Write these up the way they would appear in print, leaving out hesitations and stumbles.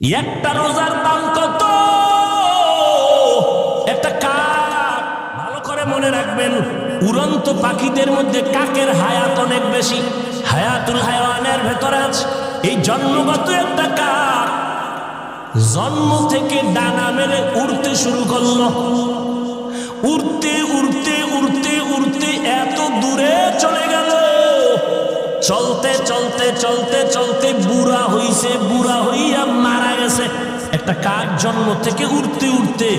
একটা রোজার দাম কত? একটা কাক, ভালো করে মনে রাখবেন, উড়ন্ত পাখিদের মধ্যে কাকের হায়াত অনেক বেশি। হায়াতুল হায়াওয়ানের ভেতরে আছে। এই জন্মগত একটা কাক জন্ম থেকে ডানা মেলে উড়তে শুরু করলো। উড়তে উড়তে উড়তে উড়তে এত দূরে চলে গেল। চলতে চলতে চলতে চলতে বুড়া হইছে, বুড়া হইয়া মারা গেছে। একটা কাক জন্ম থেকে উড়তে উড়তে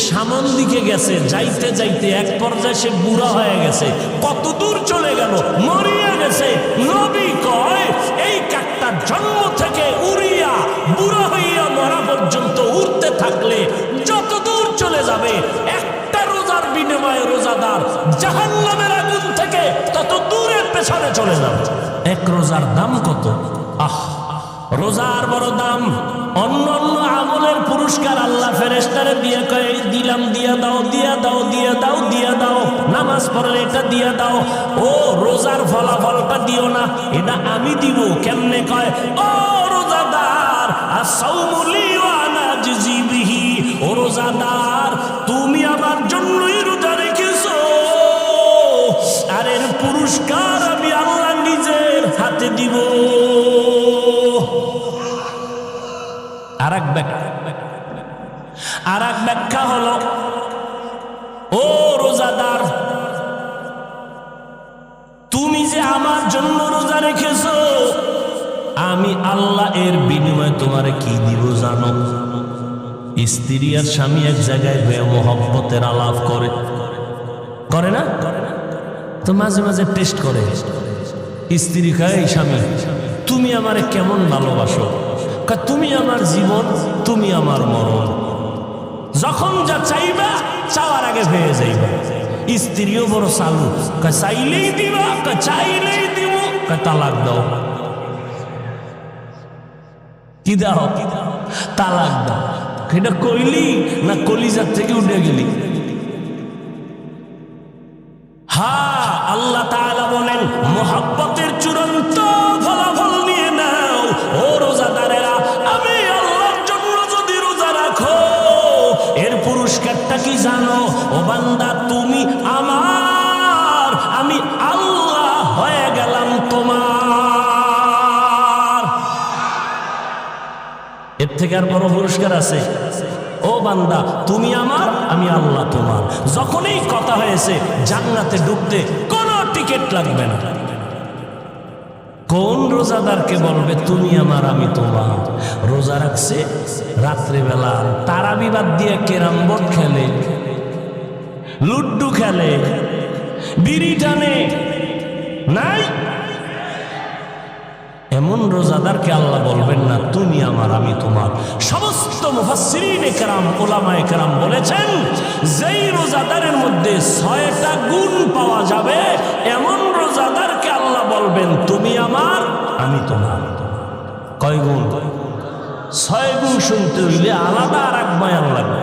সামন দিকে গেছে, যাইতে যাইতে এক পর্যায়ে সে বুড়া হয়ে গেছে। কত দূর চলে গেল, মরিয়া গেছে। নবী কয় এই কাকটা জন্ম থেকে উড়িয়া বুড়া হইয়া মরা পর্যন্ত উড়তে থাকলে যত দূর চলে যাবে, একটা রোজার বিনিময়ে রোজাদার জাহান্নামের আগুন থেকে তত দূরের পেছনে চলে যাবে। এক রোজার দাম কত? রোজার বড় দাম। অন্য অন্য আমলের পুরস্কার আল্লাহ ফেরেশতারে দিয়ে কয় দিলাম, দিয়া দাও, দিয়া দাও, দিয়া দাও, দিয়া দাও। নামাজ পড়লে এটা দিয়া দাও। ও রোজার ফলাফলটা দিও না, এটা আমি দিব। কেমনে কয়? ও রোজাদার, আস-সাওমু লি ওয়া আনা আজজি বিহি। ও রোজাদার, তুমি আমার জন্যই রোজা রেখেছো, আর এর পুরস্কার আমি আল্লাহ নিজের হাতে দিব। আর এক ব্যাখ্যা হলো, ও রোজাদার, তুমি যে আমার জন্য রোজা রেখেছো, আমি আল্লাহ এর বিনিময়ে তোমারে কি দিব জানো? স্ত্রী আর স্বামী এক জায়গায় হয়ে মোহব্বতের আলাপ করে, করে না? তো মাঝে মাঝে টেস্ট করে। স্ত্রী কয়, এই স্বামী, তুমি আমারে কেমন ভালোবাসো? তুমি আমার জীবন, তুমি আমার মরণ। যখন যা চাইবা চাওয়ার আগে পেয়ে যাইবা। স্ত্রীও বড় চালু, চাইলেই দিবা, চাইলেই দিব, তালাক দাও। কি দাও? তালাক দাও। এটা কইলি না কলিজার থেকে উঠে গেলি? হ্যাঁ, আল্লাহ তাআলা বলেন মুহাব্বতের চূড়ান্ত ফলাফল নিয়ে নাও। ও রোজাদারেরা, আমি আল্লাহর জন্য যদি রোজা রাখো, এর পুরস্কারটা কি জানো? ও বান্দা, তুমি আমার, আমি আল্লাহ হয়ে গেলাম তোমার। এর থেকে আর বড় পুরস্কার আছে? ও বান্দা, তুমি আমার, আমি আল্লাহ তোমার। যখন এই কথা হয়েছে, জান্নাতে ঢুকতে কোনো টিকিট লাগবে না। কোন রোজাদারকে বলবে তুমি আমার, আমি তোমার? রোজা রাখছে, রাত্রিবেলা তারাবি বাদ দিয়ে ক্যারাম বোর্ড খেলে, লুড্ডু খেলে, বিড়ি টানে, নাই? এমন রোজাদারকে আল্লাহ বলবেন না তুমি আমার, আমি তোমার। সমস্ত মুফাসসিরিনে কেরাম, উলামায়ে কেরাম বলেছেন, যেই রোজাদারের মধ্যে 6টা গুণ পাওয়া যাবে, এমন রোজাদারকে আল্লাহ বলবেন তুমি আমার, আমি তোমার। কয় গুণ? 6 গুণ শুনতে হইলে আলাদা আর এক বয়ান লাগবে।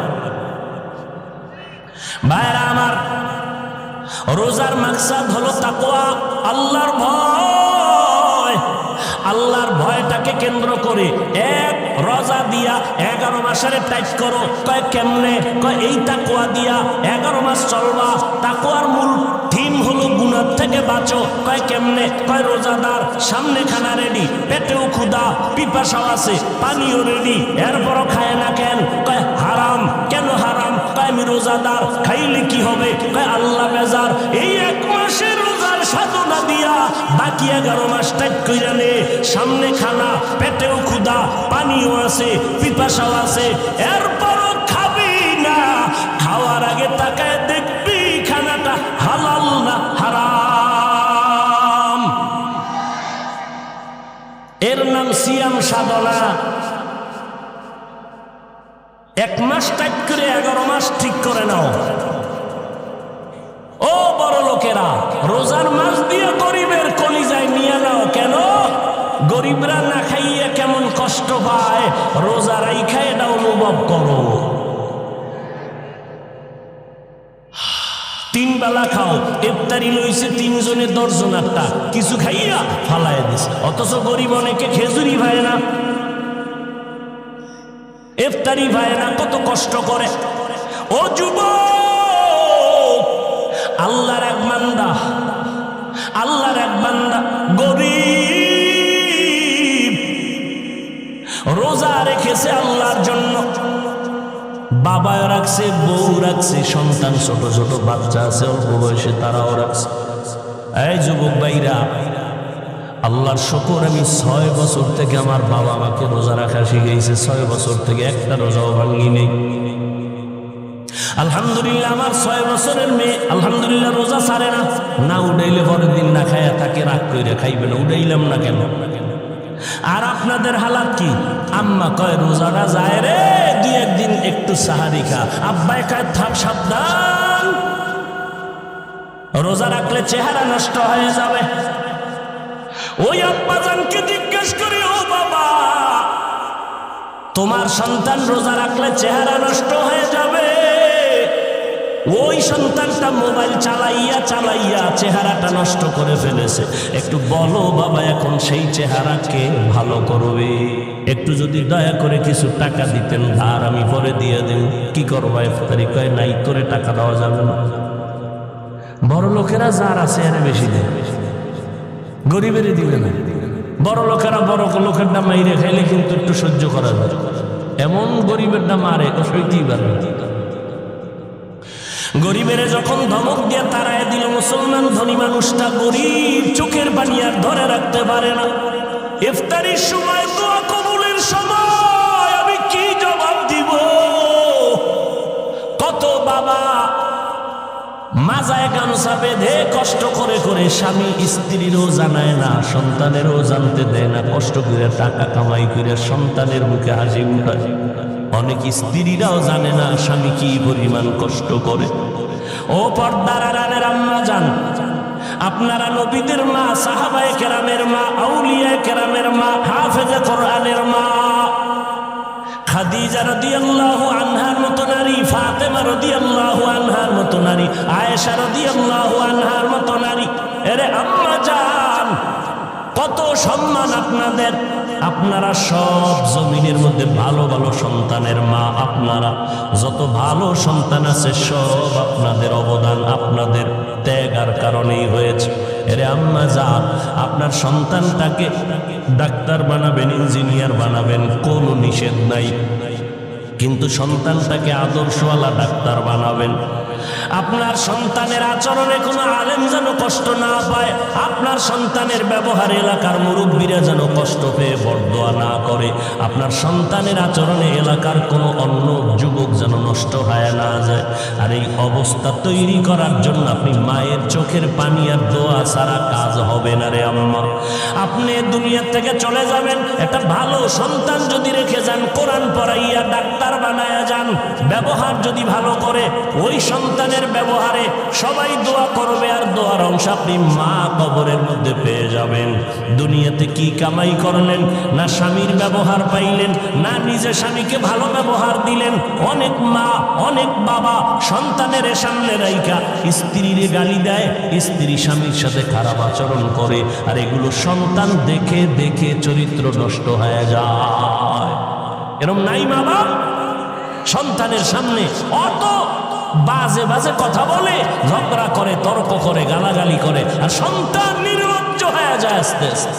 ভাইরা আমার, রোজার মাকসাদ হলো তাকওয়া, আল্লাহর ভয়। আল্লাহর ভয়টাকে কেন্দ্র করে এক রোজা দিয়া 11 মাসের টাইট করো। কয় কেমনে? কয় এই তাকওয়া দিয়া 11 মাস চলবা। তাকওয়ার মূল থিম হলো গুনাহ থেকে বাঁচো। কয় কেমনে? কয় রোজাদার, সামনে খানা রেডি, পেটেও ক্ষুধা, পিপাসাও আছে, পানিও রেডি, এরপরও খায় না কেন? কয় হারাম। কেন হারাম? কয় আমি রোজাদার, খাইলে কি হবে? কয় আল্লাহ বেজার। এই 1 মাসের রোজার সাধনা দিয়া বাকি 11 মাস টাইট কইরা নে। সামনে খানা, পেটেও ক্ষুধা, পানিও আছে, পিপাসাও আছে, এরপরও খাবি না। খাওয়ার আগে তাকায় দেখবি খানাটা হালাল না হারাম। এর নাম সিয়াম সাধনা। 1 মাস টাইট করে 11 মাস ঠিক করে নাও। ও বড় লোকেরা, রোজার মাস দিয়ে গরিবের কলিজায় নিয়ে নাও। কেন? গরিবরা না খাইয়ে কেমন কষ্ট পায়, রোজা রাইখা এটা অনুভব করো। 3 বেলা খাও, ইফতারি লইছে 3 জনে 10 জনারটা, কিছু খাইয়া ফালায় দিছে। অথচ গরিব অনেকে খেজুরি ভাই না। ইফতারি পায় না, কত কষ্ট করে। ও যুবক, আল্লাহর এক বান্দা, আল্লাহর এক বান্দা গরীব, রোজা রেখেছে আল্লাহর জন্য, বাবা রাখছে, বউ রাখছে, সন্তান ছোট ছোট বাচ্চা আছে অল্প বয়সে, তারাও রাখছে। এই যুবক ভাইরা, আল্লাহর শুকর, আমি 6 বছর থেকে আমার বাবা আমাকে রোজা রাখা শিখাইছে। 6 বছর থেকে একটা রোজাও ভাঙ্গি নেই। আলহামদুলিল্লাহ, আমার 6 বছরের মেয়ে আলহামদুলিল্লাহ রোজা ছাড়ে না। না উঠাইলে পরের দিন না খায়া তাকে রাগ করে খাইবে না, উঠাইলাম না কেন। আর আপনাদের হালাত কি? আম্মা কয় রোজাটা যায় রে, 2-1 দিন একটু সাহারি খা। আব্বাই কয় থাক সাবধান, রোজা রাখলে চেহারা নষ্ট হয়ে যাবে। ওই আব্বাজানকে জিজ্ঞেস করি, ও বাবা, তোমার সন্তান রোজা রাখলে চেহারা নষ্ট হয়ে যাবে, ওই সন্তানটা মোবাইল চালাইয়া চালাইয়া চেহারাটা নষ্ট করে ফেলেছে, একটু বলো বাবা এখন সেই চেহারাকে ভালো করবে। একটু যদি দয়া করে কিছু টাকা দিতেন, ধার আমি পরে দিয়ে দেব। কি করবো ইফতারি? কয় নাই, করে টাকা দেওয়া যাবে না। বড় লোকেরা যার আছে এর বেশি দেয়, গরিবেরই দিবে না। বড় লোকেরা বড় লোকের দাম মাইরে খাইলে কিন্তু একটু সহ্য করা যায়, এমন গরিবের দাম মারে সইতেই পারে। গরিবের যখন ধমক দিয়ে তারায় দিল, মুসলমান ধনী মানুষটা গরিব, চোখের পানি আর ধরে রাখতে পারে না। ইফতারির সময়, দোয়া কবুলের সময় আমি কি জবাব দিব? কত বাবা মাজায় গামছা বেঁধে কষ্ট করে করে, স্বামী স্ত্রীরও জানায় না, সন্তানেরও জানতে দেয় না, কষ্ট করে টাকা কামাই করে সন্তানের মুখে হাসি উঠায়। অনেক স্ত্রীরাও জানে না স্বামী কি পরিমাণ কষ্ট করে। ও পর্দার আড়ালের আম্মা জান, আপনারা নবীদের মা, সাহাবায়ে কেরামের মা, আউলিয়ায়ে কেরামের মা, হাফেজে কোরআনের মা, খাদিজা রাদিয়াল্লাহু আনহার মতো নারী, ফাতেমা রাদিয়াল্লাহু আনহার মতো নারী, আয়েশা রাদিয়াল্লাহু আনহার মতো নারী। এরে আম্মা জান, কত সম্মান আপনাদের। আপনারা সব জমিনের মধ্যে ভালো ভালো সন্তানের মা, আপনারা যত ভালো সন্তান আছে সব আপনাদের অবদান, আপনাদের ত্যাগার কারণেই হয়েছে। এরে আম্মা জান, আপনার সন্তানটাকে ডাক্তার বানাবেন, ইঞ্জিনিয়ার বানাবেন, কোনো নিষেধ নাই, কিন্তু সন্তানটাকে আদর্শওয়ালা ডাক্তার বানাবেন। আপনার সন্তানের আচরণে কোনো আলেম যেন কষ্ট না পায়, আপনার সন্তানের ব্যবহার এলাকার মুরব্বীরা যেন কষ্ট পেয়ে বরদোয়া না করে, আপনার সন্তানের আচরণে এলাকার কোনো অন্য যুবক যেন নষ্ট হয়ে না যায়। আর এই অবস্থা তৈরি করার জন্য আপনি মায়ের চোখের পানি আর দোয়া ছাড়া কাজ হবে না রে আম্মা। আপনি দুনিয়া থেকে চলে যাবেন, একটা ভালো সন্তান যদি রেখে যান, কোরআন পড়াইয়া ডাক্তার বানায়া যান, ব্যবহার যদি ভালো করে, ওই সন্তানের ব্যবহারে সবাই দোয়া করবে, আর দোয়ার অংশ আপনি মা কবরের মধ্যে পেয়ে যাবেন। দুনিয়াতে কি কামাই করলেন? না স্বামীর ব্যবহার পাইলেন, না নিজে স্বামীকে ভালো ব্যবহার দিলেন। অনেক মা, অনেক বাবা সন্তানের সামনে রাইখা স্ত্রীর গালি দেয়, স্ত্রী স্বামীর সাথে খারাপ আচরণ করে, আর এগুলো সন্তান দেখে দেখে চরিত্র নষ্ট হয়ে যায়। এরকম নাই মা বাপ? সন্তানের সামনে অত বাজে বাজে কথা বলে, ঝগড়া করে, তর্ক করে, গালাগালি করে, আর সন্তান নির্লজ্জ হয়ে যায় আস্তে আস্তে।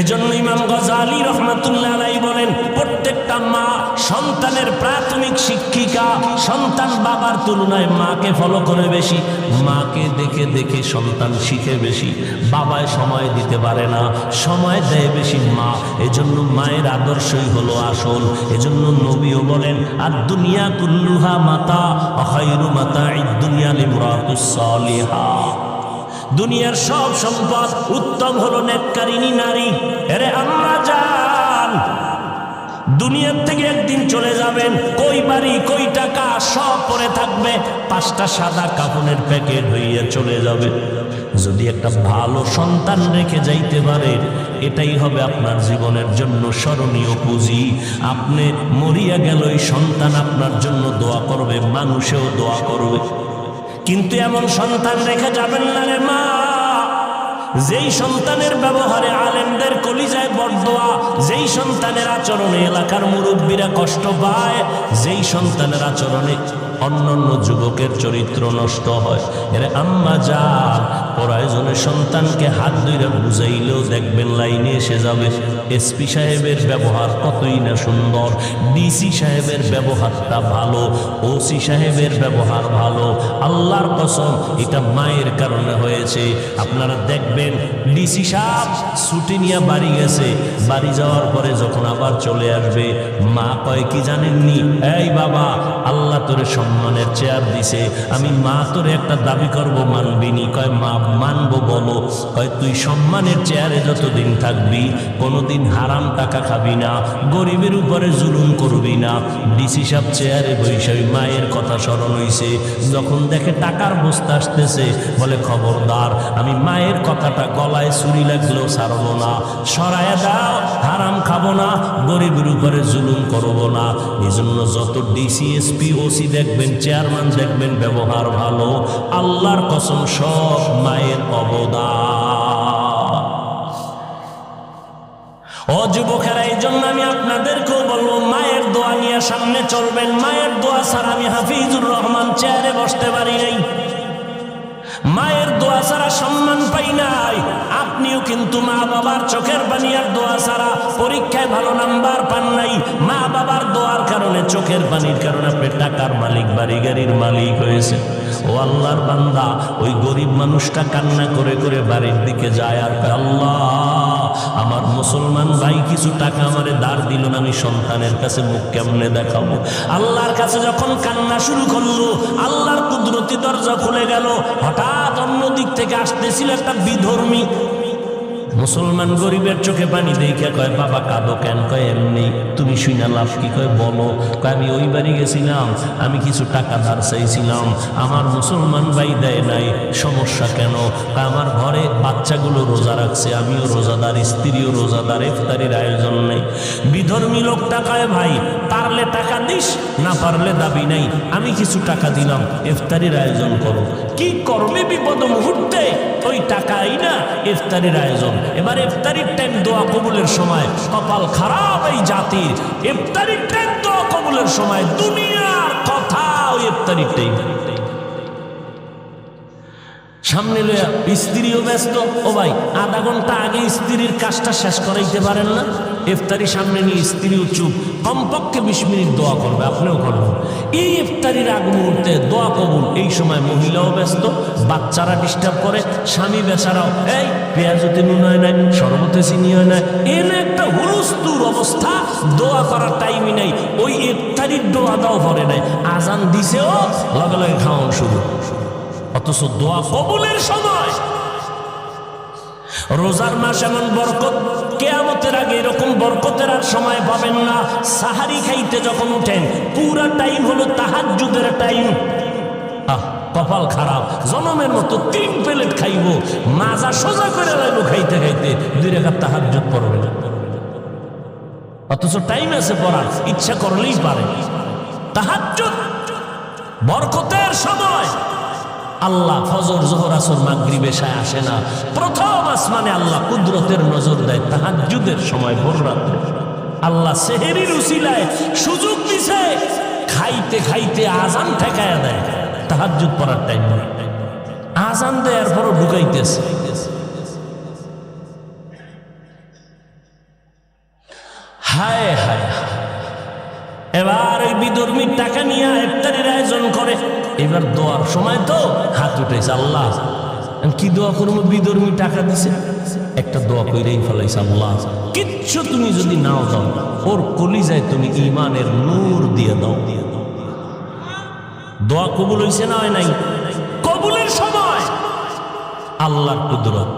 এজন্য ইমাম গজালি রহমাতুল্লাহ আলাইহি বলেন, প্রত্যেকটা মা সন্তানের প্রাথমিক শিক্ষিকা। সন্তান বাবার তুলনায় মাকে ফলো করে বেশি, মাকে দেখে দেখে সন্তান শিখে বেশি। বাবায় সময় দিতে পারে না, সময় দেয় বেশি মা। এজন্য মায়ের আদর্শই হলো আসল। এজন্য নবীও বলেন, আর দুনিয়া কুল্লুহা মাতা, খায়রু মাতা'id দুনিয়া লিমরাতুস সালিহা। দুনিয়ার সব সম্পদ উত্তম হলো নেককারিনী নারী। আরে আম্মা জান, দুনিয়ার থেকে একদিন চলে যাবেন, কই বাড়ি কই টাকা সব পরে থাকবে, 5টা সাদা কাপড়ের প্যাকেট হইয়া চলে যাবে। যদি একটা ভালো সন্তান রেখে যাইতে পারে, এটাই হবে আপনার জীবনের জন্য স্মরণীয় পুঁজি। আপনি মরিয়া গেল, এই সন্তান আপনার জন্য দোয়া করবে, মানুষেও দোয়া করবে। কিন্তু এমন সন্তান রেখে যাবেন না রে মা, যেই সন্তানের ব্যবহারে আলেমদের কলিজায় বরদোয়া, যেই সন্তানের আচরণে এলাকার মুরব্বীরা কষ্ট পায়, যেই সন্তানের আচরণে অন্যান্য যুবকের চরিত্র নষ্ট হয়, এর আম্মা যান প্রয়োজনে সন্তানকে হাত ধরে বুঝাইলেও দেখবেন লাইনে এসে যাবে। এসপি সাহেবের ব্যবহার কতই না সুন্দর, ডিসি সাহেবের ব্যবহারটা ভালো, ওসি সাহেবের ব্যবহার ভালো। আল্লাহর কসম এটা মায়ের কারণে হয়েছে। আপনারা দেখবেন ডিসি সাহেব ছুটি নিয়ে বাড়ি গেছে, বাড়ি যাওয়ার পরে যখন আবার চলে আসবে, মা কয় কি জানেননি, এই বাবা আল্লাহ তোরে সম্মানের চেয়ার দিছে, আমি মা তোরে একটা দাবি করব, মানবিনি? কয় মা মানবো, বলো। কয় তুই সম্মানের চেয়ারে যতদিন থাকবি কোনোদিন হারাম টাকা খাবি না, গরিবের উপরে জুলুম করবি না। ডিসি সাহেব চেয়ারে বসে মায়ের কথা স্মরণ হইছে, যখন দেখে টাকার বস্তা আসতেছে বলে খবরদার, আমি মায়ের কথাটা গলায় ছুরি লাগলেও ছাড়বো না, সরায়া দাও, হারাম খাবো না, গরিবের উপরে জুলুম করবো না। এই জন্য যত ডিসি এসপি ওসি দেখবেন, চেয়ারম্যান দেখবেন ব্যবহার ভালো, আল্লাহর কসম সব মায়ের অবদান। ও যুবকেরা, এই জন্য আমি আপনাদেরকেও বলবো মায়ের দোয়া নিয়ে সামনে চলবেন। মায়ের দোয়া ছাড়া আমি হাফিজুর রহমান চেয়ারে বসতে পারি নাই, মায়ের দোয়া ছাড়া সম্মান পাই নাই। আপনিও কিন্তু মা বাবার চোখের পানি আর দোয়া ছাড়া পরীক্ষায় ভালো নাম্বার পান নাই। মা বাবার দোয়ার কারণে, চোখের পানির কারণে আপনি টাকার মালিক, বাড়ি গাড়ির মালিক হয়েছে। ও আল্লাহর বান্দা, ওই গরিব মানুষটা কান্না করে করে বাড়ির দিকে যায় আর আল্লাহ আমার মুসলমান ভাই কিছু টাকা আমারে ধার দিল না, আমি সন্তানের কাছে মুখ কেমনে দেখাবো। আল্লাহর কাছে যখন কান্না শুরু করলো, আল্লাহর কুদরতি দরজা খুলে গেল। হঠাৎ অন্য দিক থেকে আসতেছিল একটা বিধর্মী মুসলমান, গরিবের চোখে পানি দেখে কয় বাবা কাঁদো কেন? কয় এমনি। তুমি শুনা লাভ কি? কয় বলো। কয় আমি ওই বাড়ি গেছিলাম, আমি কিছু টাকা ধার চাইছিলাম, আমার মুসলমান ভাই দেয় নাই। সমস্যা কেন? কয় আমার ঘরে বাচ্চাগুলো রোজা রাখছে, আমিও রোজাদার, স্ত্রীও রোজাদার, ইফতারির আয়োজন নেই। বিধর্মী লোকটা কয় ভাই পারলে টাকা দিস, না পারলে দাবি নাই, আমি কিছু টাকা দিলাম, ইফতারির আয়োজন করো। কি করবে বিপদ মুহূর্তে? ওই টাকাই না ইফতারির আয়োজন। এবার ইফতারির টাইম, দোয়া কবুলের সময়, কপাল খারাপ এই জাতির। ইফতারির টাইম, দোয়া কবুলের সময়, দুনিয়ার কথা ওই ইফতারির টাইম। সামনে লইয়া স্ত্রীও ব্যস্ত। ও ভাই আধা ঘন্টা আগে স্ত্রীর কাজটা শেষ করাইতে পারেন না? ইফতারি সামনে নিয়ে স্ত্রীও চুপ, কমপক্ষে 20 মিনিট দোয়া করবে, আপনিও করবেন। এই ইফতারির আগ মুহূর্তে দোয়া কবুল। এই সময় মহিলাও ব্যস্ত, বাচ্চারা ডিস্টার্ব করে, স্বামী বেচারাও এই পেঁয়াজতে নুন হয় নাই, শরবতে চিনি হয় নাই, এনে একটা হুলস্থুল অবস্থা, দোয়া করার টাইমই নাই। ওই ইফতারির দোয়া দাও ভরে নাই, আজান দিছেও লগে লগে খাওয়ানো শুরু। অথচ দোয়া কবুলের সময়। রোজার মাস এমন বরকত, কিয়ামতের আগে এরকম বরকতের আর সময় পাবেন না। সাহারি খাইতে যখন উঠেন, পুরা টাইম হলো তাহাজ্জুদের টাইম। কপাল খারাপ, জনমের মতো 3 প্লেট খাইব, মাজা সোজা করে লাগলো খাইতে খাইতে, 2 রাকাত তাহাজ্জুদ পড়বে না। অথচ টাইম আছে পড়ার, ইচ্ছা করলেই পারে। তাহাজ্জুদ বরকতের সময়। আল্লাহ ফজর, যোহর, আসর, মাগরিব, এশা আসে না, প্রথম আসমানে আল্লাহ কুদরতের নজর দেয় তাহাজ্জুদের সময়, ভোর রাতে। আল্লাহ সেহেরির উসিলায় সুযোগ দিছে, খাইতে খাইতে আজান ঠেকায়া দেয়, তাহাজ্জুদ পড়ার টাইম নেই। আজান দেয়ার পরও ঢুকাইতেছে। হায় হায়। এবার ওই বিধর্মীর টাকা নিয়ে ইফতারির আয়োজন করে। এবার দোয়ার সময় তো হাত উঠেছে, আল্লাহ কি দোয়া করবো? বিধর্মী টাকা দিছে, একটা দোয়া কইরেই ফেলাইছে, আল্লাহ কিচ্ছু তুমি যদি নাও দাও, ওর কলিজায় তুমি ঈমানের নূর দিয়ে দাও। দোয়া কবুল হইছে না হয় নাই? কবুলের সময় আল্লাহর কুদরত।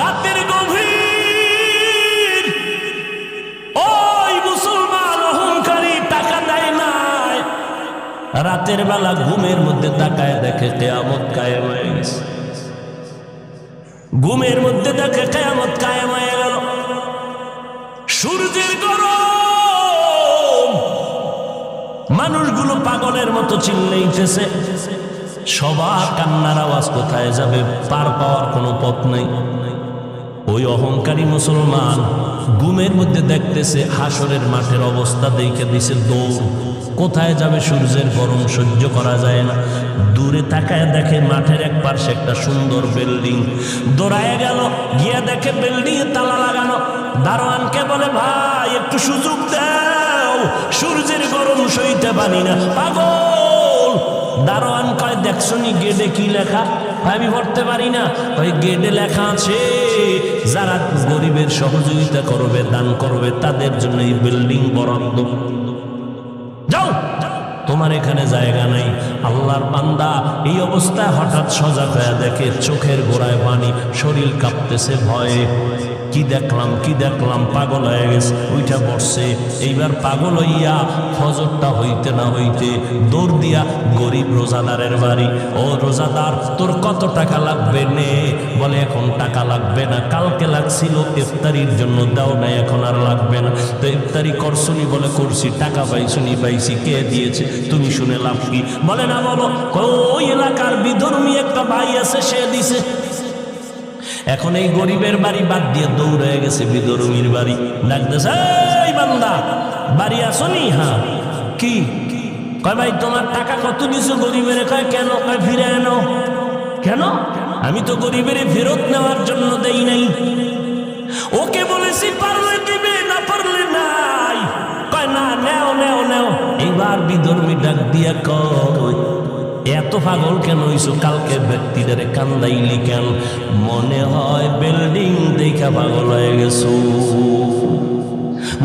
রাতের গভীর, ওই মুসলমান অহংকারী টাকা দেয় নাই, রাতের বেলা ঘুমের মধ্যে তাকায় দেখে কিয়ামত কায়েম হয়ে গেছে। ঘুমের মধ্যে দেখে কিয়ামত কায়েম হয়ে গেল। সূর্যের গরম, মানুষগুলো পাগলের মতো চিল্লাইতেছে। সবার কান্নার আওয়াজ কোথায় যাবে? পার পাওয়ার কোনো পথ নেই। ওই অহংকারী মুসলমান ঘুমের মধ্যে দেখতেছে হাসরের মাঠের অবস্থা, দেখে দিছে দৌড়। কোথায় যাবে? সূর্যের গরম সহ্য করা যায় না। দূরে তাকায় দেখে মাঠের এক পাশে একটা সুন্দর বিল্ডিং। দৌড়ায় গেল, গিয়ে দেখে বিল্ডিং এ তালা লাগানো। দারোয়ানকে বলে, ভাই একটু সুযোগ দাও, সূর্যের গরম সইতে পারি না। পাগল! দারোয়ান কয়, দেখছনি গেটে কি লেখা? আমি পড়তে পারি না। ওই গেটে লেখা আছে, যারা গরিবের সহযোগিতা করবে, দান করবে, তাদের জন্য এই বিল্ডিং বরাদ্দ। যাও, তোমার এখানে জায়গা নাই। আল্লাহর বান্দা এই অবস্থায় হঠাৎ সজাগ হয়ে দেখে চোখের গোড়ায় পানি, শরীর কাঁপতেছে ভয়ে। কি দেখলাম, কি দেখলাম, পাগল হয়ে গেছে, উইঠা পড়ছে। এইবার পাগল হইয়া ফজরটা হইতে না হইতে দৌড় দিয়া গরিব রোজাদারের বাড়ি। ও রোজাদার, তোর কত টাকা লাগবে? নে। বলে, এখন টাকা লাগবে না, কালকে লাগছিল ইফতারির জন্য, দাও না, এখন আর লাগবে না। তো ইফতারি করছনি? বলে, করছি। টাকা পাইছনি? পাইছি। কে দিয়েছে? তুমি শুনে লাভ কি? বলে, না। বলো, ওই এলাকার বিধর্মী একটা ভাই আছে, সে দিছে। এখন এই গরিবের বাড়ি বাদ দিয়ে দৌড়ে গেছে বিধর্মীর বাড়ি। ডাকতেছে, এই বান্দা, বাড়ি আসনি? হ্যাঁ। কি? কয়, ভাই তোমার টাকা কত দিছো গরিবের? কয়, কেন? কয়, ফিরে আনো। কেন? আমি তো গরিবের ফেরত নেওয়ার জন্য দেই নাই। ওকে বলেছি পারলে দিবে, না পারলে নাই। কয়, না, নেও নেও নেও। এইবার বিধর্মী ডাক দিয়া কয়, এত পাগল কেন হইছো? কালকে ব্যক্তিটারে কান্দাইলি কেন? মনে হয় বিল্ডিং দেখা পাগল হয়ে গেছো।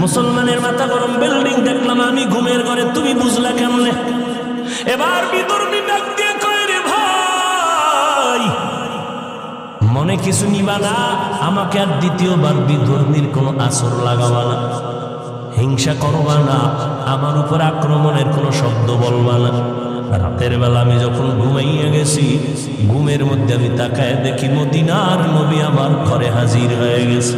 মুসলমানের মাথা গরম। বিল্ডিং দেখলাম আমি ঘুমের ঘরে, তুমি বুঝলা কেমনে? এবার বিধর্মী ডাক দিয়ে কয়, রে ভাই, মনে কিছু নিবা না, আমাকে আর দ্বিতীয়বার বিধর্মীর কোনো আসর লাগাবা না, হিংসা করবা না, আমার উপর আক্রমণের কোনো শব্দ বলবা না। রাতের বেলা আমি যখন ঘুমাইয়া গেছি, ঘুমের মধ্যে আমি তাকায় দেখি মদিনার নবী আমার ঘরে হাজির হয়ে গেছে।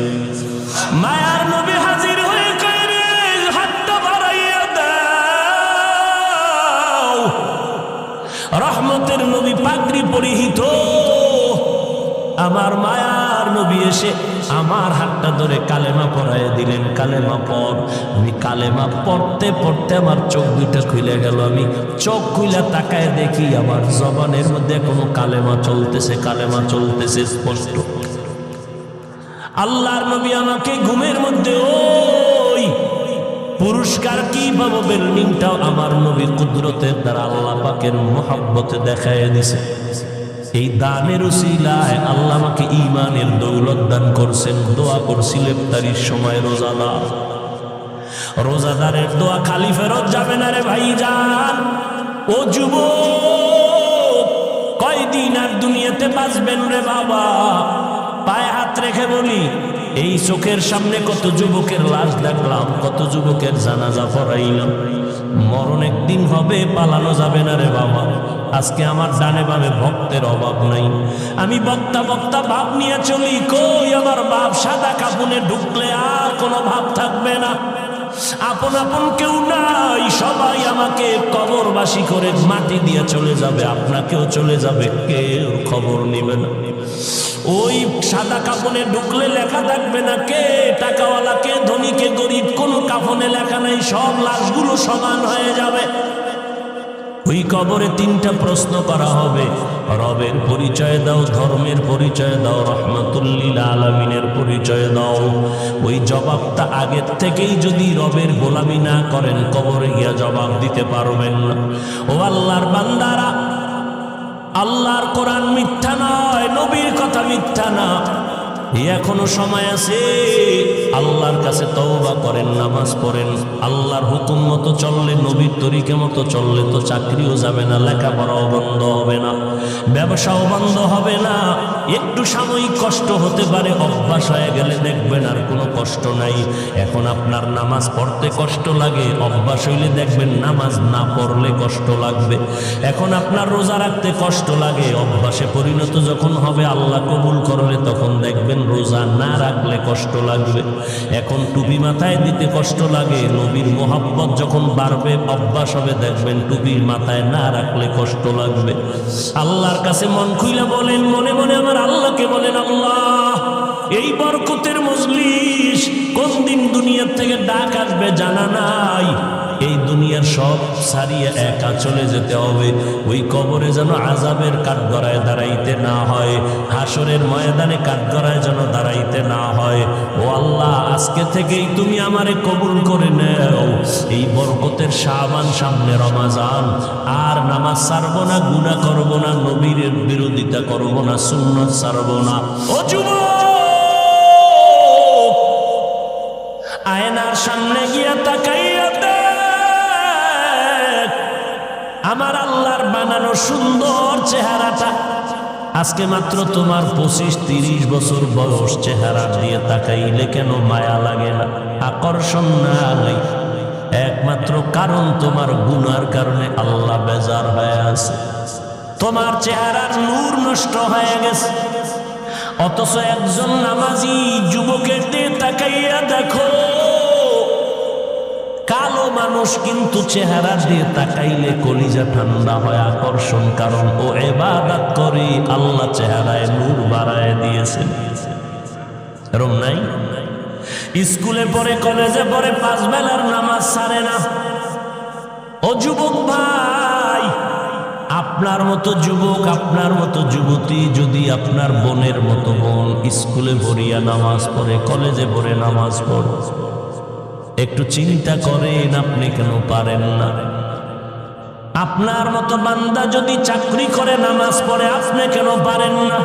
মায়ার নবী হাজির হয়ে কয়, রে হাতটা বাড়াইয়া দাও। রহমতের নবী পাগড়ি পরিহিত আমার মায়ার নবী এসে আমার হাতটা ধরে কালেমা পড়াইয়া দিলেন। কালেমা পড়। আমি কালেমা পড়তে পড়তে আমার চোখ দুইটা খুলে গেল। আমি চোখ খুলে তাকায় দেখি আমার জবানের মধ্যে কোনো কালেমা চলতেছে, কালেমা চলতেছে স্পষ্ট। আল্লাহর নবী আমাকে ঘুমের মধ্যে ওই পুরস্কার কি পাবো, বিল্ডিংটাও আমার নবী কুদরতের দ্বারা আল্লাহ পাকের মোহাব্বতে দেখাইয়া দিছে। এই দানের উসিলায় আল্লাহ আমাকে ঈমানের দৌলত দান করছেন। দোয়া করছিল ইফতারির সময় রোজাদার। রোজাদারের দোয়া খালি ফেরত যাবে না রে ভাইজান। ও যুবক, কয়দিন আর দুনিয়াতে বাঁচবেন রে বাবা? পায়ে হাত রেখে বলি, এই চোখের সামনে কত যুবকের লাশ দেখলাম, কত যুবকের জানাজা পড়াইলাম। মরণ একদিন হবে, পালানো যাবে না রে বাবা। আজকে আমার ডানে বামে ভক্তের অভাব নাই। আমি বক্তা বক্তা ভাব নিয়ে চলি, কই আমার বাপ সাদা কাপুনে ঢুকলে আর কোনো ভাব থাকবে না। আপন আপন কেউ নাই, সবাই আমাকে কবরবাসী করে মাটি দিয়ে চলে যাবে, আপনাকেও চলে যাবে, কেউ খবর নিবে না। ওই সাদা কাফনে ঢুকলে লেখা থাকবে না কে টাকাওয়ালা, কে ধনী, কে গরিব, কোনো কাফনে লেখা নাই, সব লাশগুলো সমান হয়ে যাবে। ওই কবরে তিনটা প্রশ্ন করা হবে, রবের পরিচয় দাও, ধর্মের পরিচয় দাও, রহমাতুল্লিল আলামিনের পরিচয় দাও। ওই জবাবটা আগের থেকেই যদি রবের গোলামি না করেন, কবরে গিয়া জবাব দিতে পারবেন না। ও আল্লাহর বান্দারা, আল্লাহর কোরআন মিথ্যা নয়, নবীর কথা মিথ্যা না। এখনো সময় আছে, আল্লাহর কাছে তওবা করেন, নামাজ পড়েন। আল্লাহর হুকুম মতো চললে, নবীর তরিকা মতো চললে তো চাকরিও যাবে না, লেখাপড়াও বন্ধ হবে না, ব্যবসাও বন্ধ হবে না। একটু সাময়িক কষ্ট হতে পারে, অভ্যাস হয়ে গেলে দেখবেন আর কোনো কষ্ট নাই। এখন আপনার নামাজ পড়তে কষ্ট লাগে, অভ্যাস হইলে দেখবেন নামাজ না পড়লে কষ্ট লাগবে। এখন আপনার রোজা রাখতে কষ্ট লাগে, অভ্যাসে পরিণত যখন হবে, আল্লাহ কবুল করলে তখন দেখবেন রোজা না রাখলে কষ্ট লাগবে। এখন টুপি মাথায় দিতে কষ্ট লাগে, নবীর মোহাব্বত যখন বাড়বে, অভ্যাস হবে, দেখবেন টুপির মাথায় না রাখলে কষ্ট লাগবে। আল্লাহর কাছে মন খুইলা বলেন, মনে মনে আমার আল্লাহকে বলেন, আল্লাহ এই বরকতের মজলিস কোন দিন দুনিয়ার থেকে ডাক আসবে জানা নাই। এই দুনিয়ার সব ছাড়িয়ে একা চলে যেতে হবে। ওই কবরে যেন আযাবের কাঠগড়ায় দাঁড়াইতে না হয়, হাসরের ময়দানে কাঠগড়ায় যেন দাঁড়াইতে না হয়। ও আল্লাহ, আজকে থেকেই তুমি আমারে কবুল করে নাও। এই বরকতের শাবান, সামনে রমাজান, আর নামাজ ছাড়বো না, গুনাহ করবো না, নবীর বিরোধিতা করবো না, সুন্নাত ছাড়বো না। ও যুবক, আয়নার সামনে গিয়া তাকাইয়া আমার আল্লাহর বানানো সুন্দর চেহারাটা। আজকে মাত্র তোমার 25-30 বছর বয়স, চেহারা দিয়ে তাকাইলে কেন মায়া লাগে না, আকর্ষণ নাই? একমাত্র কারণ তোমার গুনার কারণে আল্লাহ বেজার হয়ে আছে, তোমার চেহারার নূর নষ্ট হয়ে গেছে। অথচ একজন নামাজি যুবকের দিয়ে তাকাইয়া দেখো, কালো মানুষ কিন্তু চেহারা দিয়ে তাকাইলে কলিজা ঠান্ডা হয়, আকর্ষণ। কারণ ও ইবাদত করে, আল্লাহ চেহারায় নূর বাড়ায় দিয়েছেন। এরকম নাই? স্কুলে পড়ে, কলেজে পড়ে, 5 বেলার নামাজ ছাড়ে না। ও যুবক ভাই, আপনার মতো যুবক, আপনার মতো যুবতী যদি আপনার বোনের মতো বোন স্কুলে ভরিয়া নামাজ পড়ে, কলেজে পড়ে নামাজ পড়ে, একটু চিন্তা করেন আপনি কেন পারেন না? আপনার মতো বান্দা যদি চাকরি করে নামাজ পড়ে, আপনি কেন পারেন না?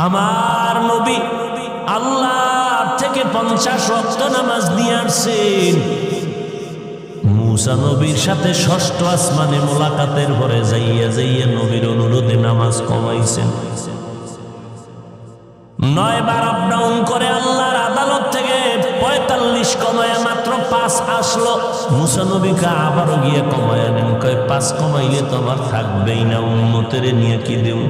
আমার নবী আল্লাহ থেকে 50 ওয়াক্ত নামাজ নিয়ে আসছেন। মূসা নবীর সাথে 6ষ্ঠ আসমানে মোলাকাতের পরে যাইয়া যাইয়া নবীর অনুরোধে নামাজ কমাইছেন। 9 বার আপ ডাউন করে আল্লাহর আদালত থেকে 45 কমায়া মাত্র 5 আসলো। মূসা নবীকে আবারও গিয়ে কমায়া নেন, কয় 5 কমাইলে তো আমার থাকবেই না, উম্মতের নিয়ে কি দেব?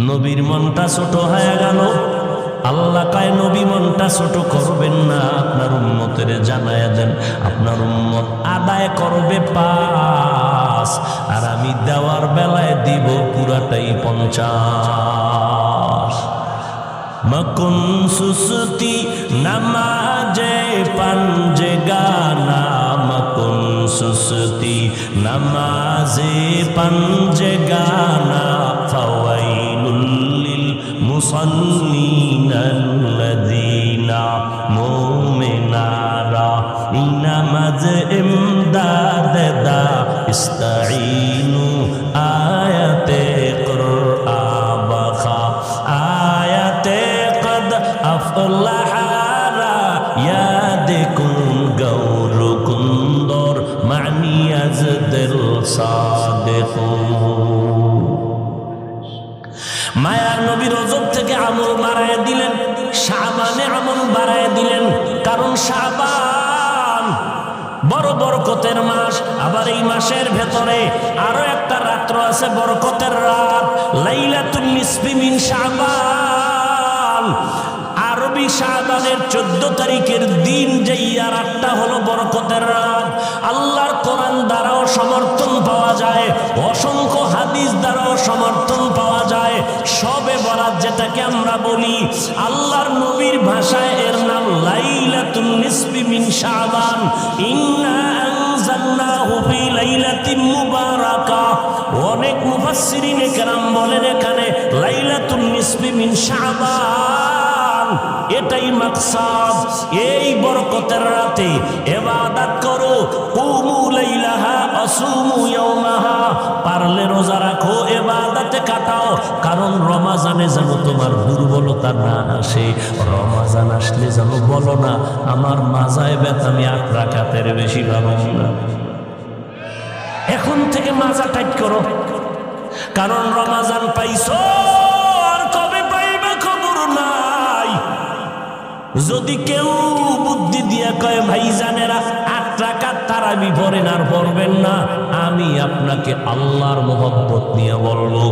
নবীর মনটা ছোট হয়ে গেল। আল্লাহ কয়, নবী মনটা ছোট করবেন না, আপনার উম্মতের জানায়া দেন, আপনার উম্মত আদায় করবে 5, আর আমি দেওয়ার বেলায় দিব পুরাটাই 50। মকুন সুস্তি নামাজে পাঞ্জে গানা, মকুন সুস্তি নামাজে পাঞ্জে গানা, ফাওয়াইলুল লিল মুসাল্লিনাল্লাযীনা মুমিনারা নামাজ ইমদাদ দা ইস্তাঈনু আয়াতে কুরআন বাখা আয়াতে কদ আফলাহারা ইয়াদকুম গৌরকুন্দর মানিয়াজ দিল সাদিকুন। মায়ার নবী রজব থেকে আমল বাড়ায় দিলেন, শাবানে আমল বাড়ায় দিলেন। কারণ শাবান বড় বরকতের মাস। আবার এই মাসের ভেতরে আরো একটা রাত্র আছে, বরকতের রাত, লাইলাতুন নিসফি মিন শাবান। আরবি শাবানের 14 তারিখের দিন যেই রাতটা হলো বরকতের রাত। আল্লাহর কোরআন দ্বারাও সমর্থন পাওয়া যায়, অসংখ্য হাদিস দ্বারাও সমর্থন পাওয়া যায়। শবে বরাত যেটাকে আমরা বলি, আল্লাহর নবীর ভাষায় এর নাম লাইলাতুন নিসফি মিন শাবান। ইন্না আনজালনাহু ফি লাইলাতিন মুবারাকা। অনেক মুফাসসিরিনে কেরাম বলেন এখানে লাইলাতুন নিসফি মিন শাবান, এটাই মাকসাদ। এই বরকতের রাতে ইবাদত করো, কুমু লাইলাহা আসুমু ইয়াওমাহা। পারলে রোজা রাখো, ইবাদতে কাটাও। কারণ রমাজানে যেন তোমার দুর্বলতা না আসে। রমাজান আসলে যেন বলো না আমার মাজায় ব্যথা, আমি 8 রাকাতের বেশি পাবো না। এখন থেকে মাজা টাইট করো, কারণ রমাজান পাইছো, আর কবে পাইবে খবর নাই। যদি কেউ বুদ্ধি দিয়া কয় ভাইজানেরা 8 রাকাত তারাবি পড়েন আর পড়বেন না, আমি আপনাকে আল্লাহর মোহব্বত নিয়ে বলবো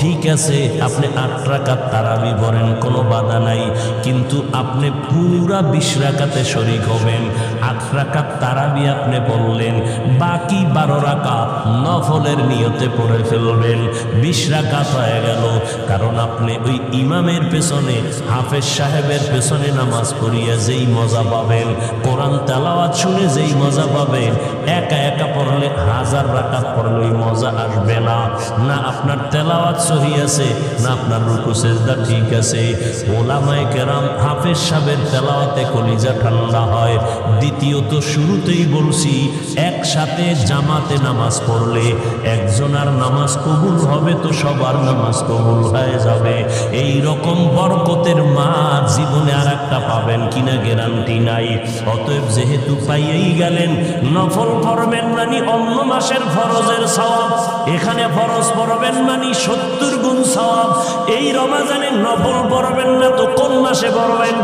ঠিক আছে আপনি 8 রাকাত তারাবি পড়েন, কোনো বাধা নাই, কিন্তু আপনি পুরা 20 রাকাতে শরীক হবেন। 8 রাকাত তারাবি আপনি পড়লেন, বাকি 12 রাকাত নফলের নিয়তে পড়ে ফেলবেন। 20 রাকাত হয়ে গেল। কারণ আপনি ওই ইমামের পেছনে, হাফেজ সাহেবের পেছনে নামাজ পড়িয়া যেই মজা পাবেন, কোরআন তেলাওয়াত শুনে যেই মজা পাবেন, একা একা পড়লে 1000 রাকাত পড়লে ওই মজা আসবে না। না আপনার তেলাওয়াত সহি আছে, না আপনার রুকু সিজদা ঠিক আছে। ওলামায়ে কেরাম হাফেজ সাহেবের তেলাওয়াতে কলিজা ঠান্ডা হয়। দ্বিতীয়ত শুরুতেই বলছি, একসাথে জামাতে নামাজ পড়লে একজনের নামাজ কবুল হবে তো সবার নামাজ কবুল হয়ে যাবে। এই রকম বরকতের মাস জীবনে আর একটা পাবেন কিনা গ্যারান্টি নাই। অতএব যেহেতু পাইয়েই গেলেন, নফল পড়বেন মানে অন্য মাসের ফরজের সওয়াব, এখানে ফরজ পড়বেন মানে 70 গুণ সওয়াব। এই রমজানে নফল পড়বেন না তো কোন মাসে পড়বেন?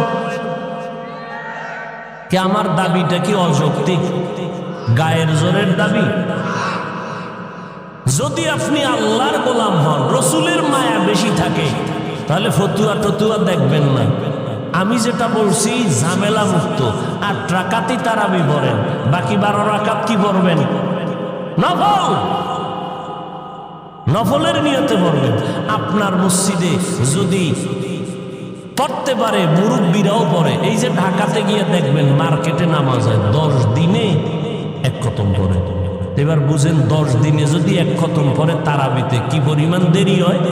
কি আমার দাবিটা কি অযৌক্তিক, গায়ের জোরের দাবি? যদি আপনি আল্লাহর গোলাম হন, রসুলের মায়া বেশি থাকে, তাহলে ফতুয়া টতুয়া দেখবেন না। আমি যেটা বলছি ঝামেলা মুক্ত। 8 রাকাতই তারাবি পড়েন, বাকি 12 রাকাত কি পড়বেন? নফল, নফলের নিয়তে পড়বেন। আপনার মসজিদে যদি পড়তে পারে, মুরব্বীরাও পড়ে। এই যে ঢাকাতে গিয়ে দেখবেন মার্কেটে নামাজ হয় 10 দিনে 1 খতম পড়ে। এবার বুঝেন 10 দিনে যদি 1 খতম পড়ে তারাবিতে কি পরিমাণ দেরি হয়।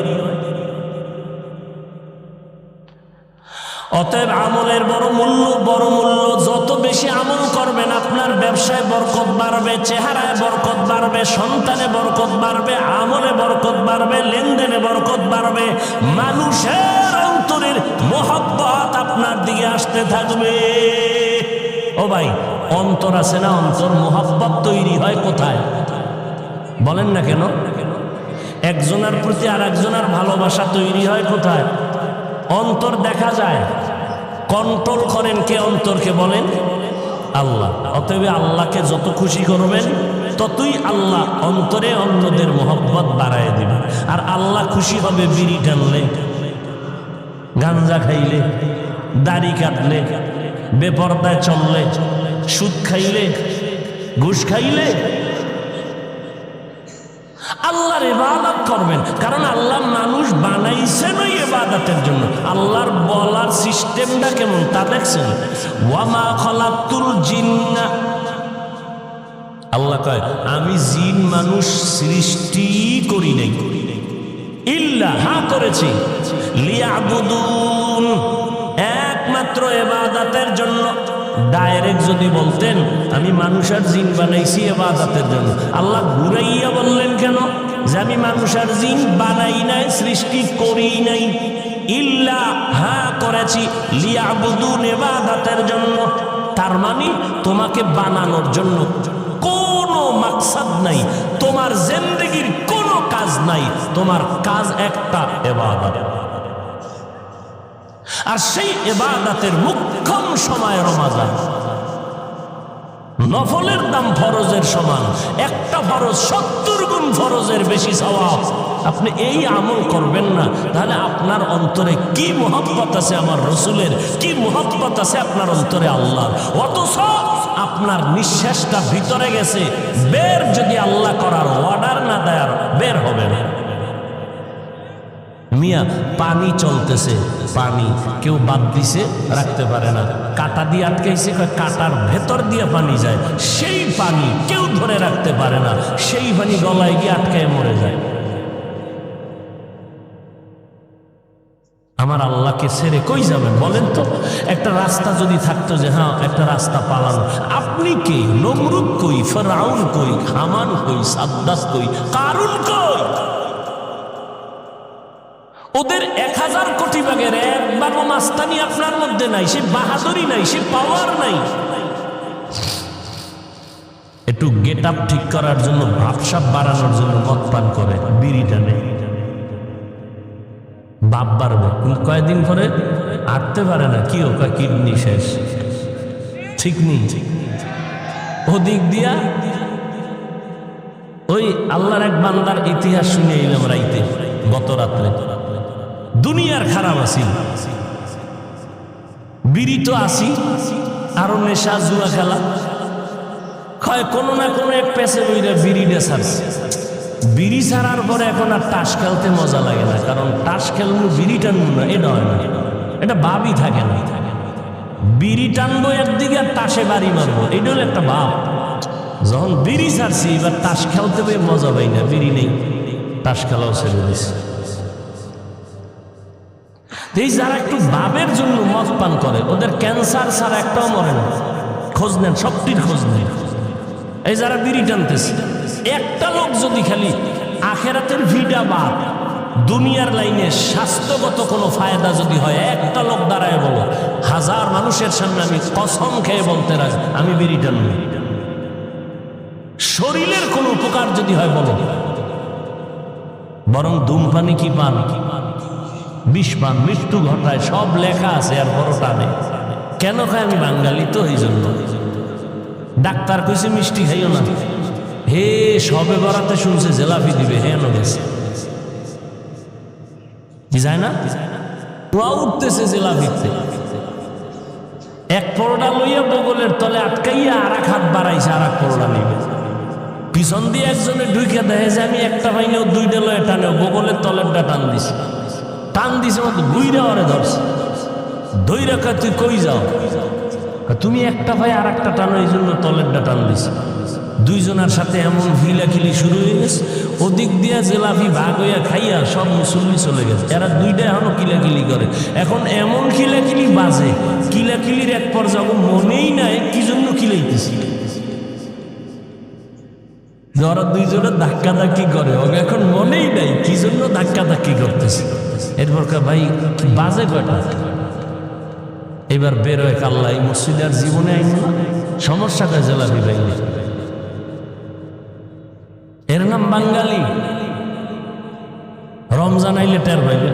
অতএব আমলের বড় মূল্য, বড় মূল্য। যত বেশি আমল করবেন আপনার ব্যবসায় বরকত বাড়বে, চেহারায় বরকত বাড়বে, সন্তানে বরকত বাড়বে, আমলে বরকত বাড়বে, লেনদেনে বরকত বাড়বে। মানুষের অন্তরের মহব্বত আপনার দিকে আসতে থাকবে। ও ভাই, অন্তর আছে না, অন্তর মহব্বত তৈরি হয় কোথায় বলেন না কেন? একজনের প্রতি আর একজনের ভালোবাসা তৈরি হয় কোথায়? অন্তর দেখা যায়। কন্ট্রোল করেন কে অন্তরকে বলেন? আল্লাহ। অতএব আল্লাহকে যত খুশি করবেন ততই আল্লাহ অন্তরে অন্যদের মহব্বত বাড়ায় দিবে। আর আল্লাহ খুশি হবে বিড়ি টানলে, গাঞ্জা খাইলে, দাড়ি কাটলে, বেপরদায় চললে, সুদ খাইলে, ঘুষ খাইলে। আল্লাহর ইবাদত করবেন, কারণ আল্লাহ মানুষ বানাইছেন ওই ইবাদতের জন্য। আল্লাহর বলার সিস্টেমটা কেমন তা দেখছেন? ওয়ামা খালাকতুল জিন্না, আল্লাহ কয় আমি জিন মানুষ সৃষ্টি করি নাই, ইল্লা, হ্যাঁ করেছি, লিয়াবুদুন, একমাত্র ইবাদতের জন্য। ডাইরেক্ট যদি বলতেন আমি মানুষ আর জিন বানাইছি ইবাদতের জন্য, আল্লাহ ঘুরাইয়া বললেন কেন যে আমি মানুষ আর জিন বানাই নাই, সৃষ্টি করি নাই? ইল্লা, হ্যাঁ করেছি, লিয়াবুদুন, ইবাদতের জন্য। তার মানে তোমাকে বানানোর জন্য কোনো মাকসাদ নাই, তোমার জিন্দেগির কোনো কাজ নাই, তোমার কাজ একটা ইবাদত। আর সেই ইবাদতের মুখ্যম সময় রমজান। নফলের দাম ফরজের সমান, একটা ফরজ 70 গুণ ফরজের বেশি সওয়াব। আপনি এই আমল করবেন না, তাহলে আপনার অন্তরে কি মহব্বত আছে আমার রসুলের, কি মহব্বত আছে আপনার অন্তরে আল্লাহর। অথচ আপনার নিঃশ্বাসটা ভিতরে গেছে, বের যদি আল্লাহ করার অর্ডার না দেয় বের হবে না। মিয়া পানি চলতেছে, পানি কেউ বাদ দিছে রাখতে পারে না, কাটা দিয়ে আটকাইছে, কাটার ভেতর দিয়ে পানি যায়, সেই পানি কেউ ধরে রাখতে পারে না, সেই পানি গলায় গিয়ে আটকায় মরে যায়। আমার আল্লাহকে ছেড়ে কই যাবেন বলেন তো? একটা রাস্তা যদি থাকতো যে হ্যাঁ একটা রাস্তা পালানো, আপনি কে? নমরুদ কই, ফিরআউন কই, হামান কই, সাদ্দাত কই, কারুন কই? ওদের 1000 কোটি ভাগের একবারও মাস্তানি আপনার মধ্যে নাই, সে বাহাদুরি নাই, সে পাওয়ার নাই। একটু গেট আপ ঠিক করার জন্য, ভাবসাব বাড়ানোর জন্য মদ পান করে, বিড়ি টানে, বাপ বাড়বে, কিন্তু কয়েকদিন পরে হাঁটতে পারে না। কি হোক, কিডনি শেষ, ঠিক নেই। ওদিক দিয়া ওই আল্লাহর এক বান্দার ইতিহাস শুনে এলাম রাইতে, গত রাত্রে দুনিয়ার খারাপ আছিল, বিড়ি তো আসি, আরো নেশা জুয়া খেলা হয়, কোনো না কোনো এক পেছে বইরা বিড়িটা ছাড়ছে। বিড়ি ছাড়ার পরে এখন আর তাস খেলতে মজা লাগে না, কারণ তাস খেলবো বিড়ি টানবো না, এটা হয় না, এটা ভাবই থাকে না। বিড়ি টানবো একদিকে আর তাসে বাড়ি মারবো, এটা হলো একটা ভাব। যখন বিড়ি ছাড়ছি এবার তাস খেলতে পেয়ে মজা পাই না, বিড়ি নেই, তাস খেলাও ছেড়ে দিছি। এই যারা একটু ভাবের জন্য মদ পান করে ওদের ক্যান্সার ছাড়া একটাও মরে না, খোঁজ নেন, সবটির খোঁজ নেন। এই যারা বিড়ি টানতেছে, একটা লোক যদি খালি আখেরাতের ভিডা বা দুনিয়ার লাইনে স্বাস্থ্যগত কোনো ফায়দা যদি হয়, একটা লোক দাঁড়ায় বলো, 1000 মানুষের সামনে আমি কসম খেয়ে বলতে রাখি আমি বিড়ি টানব। শরীরের কোনো উপকার যদি হয় বলো, বরং ধূমপানি কি পান, বিষ পান, মৃত্যু ঘটায়, সব লেখা আছে, আর বড় টানে কেন খায়? আমি বাঙালি তো এই জন্য। ডাক্তার কইছে মিষ্টি খাইও না, হে সবে বরাতে শুনছে জেলাপি দিবে, হে গেছে যায় না, উঠতেছে জেলাপিতে, এক পরোটা লইয়া বগলের তলে আটকাইয়া আর এক হাত বাড়াইছে, আর এক পরোটা নিবে। পিছন দিয়ে একজনে ঢুকে দেখে যে আমি একটা ভাইনেও দুইটা লয়ে টানে, বগলের তলেরটা টান দিছে, টান দিছে মতো ঘুইরা ওরে ধরছে, ধৈরা কয় তুই কই যাও? তুমি একটা ভাই আর একটা টানো, এই জন্য তলেরটা টান দিছে। দুইজনের সাথে এমন ভিলাখিলি শুরু হয়ে গেছে, ওদিক দিয়া জেলাপি ভাগ হইয়া খাইয়া সব মুসল্লি চলে গেছে, এরা দুইটা এখনো কিলাকিলি করে। এখন এমন কিলাকিলি বাজে, কিলাকিলির এক পর্যায়ে মনেই নাই কি জন্য কিলাইতেছি, ওরা দুইজনে ধাক্কা ধাক্কি করে, ওকে এখন মনেই নাই কি জন্য ধাক্কা ধাক্কি করতেছে। এরপর ভাই বাজে কয়টা, এবার বেরোয় কাল্লা, এই মসজিদে আর জীবনে আইন না, সমস্যা কয় জেলাপি ভাইলে, এর নাম বাঙালি। রমজান আইলে টের পাইবে।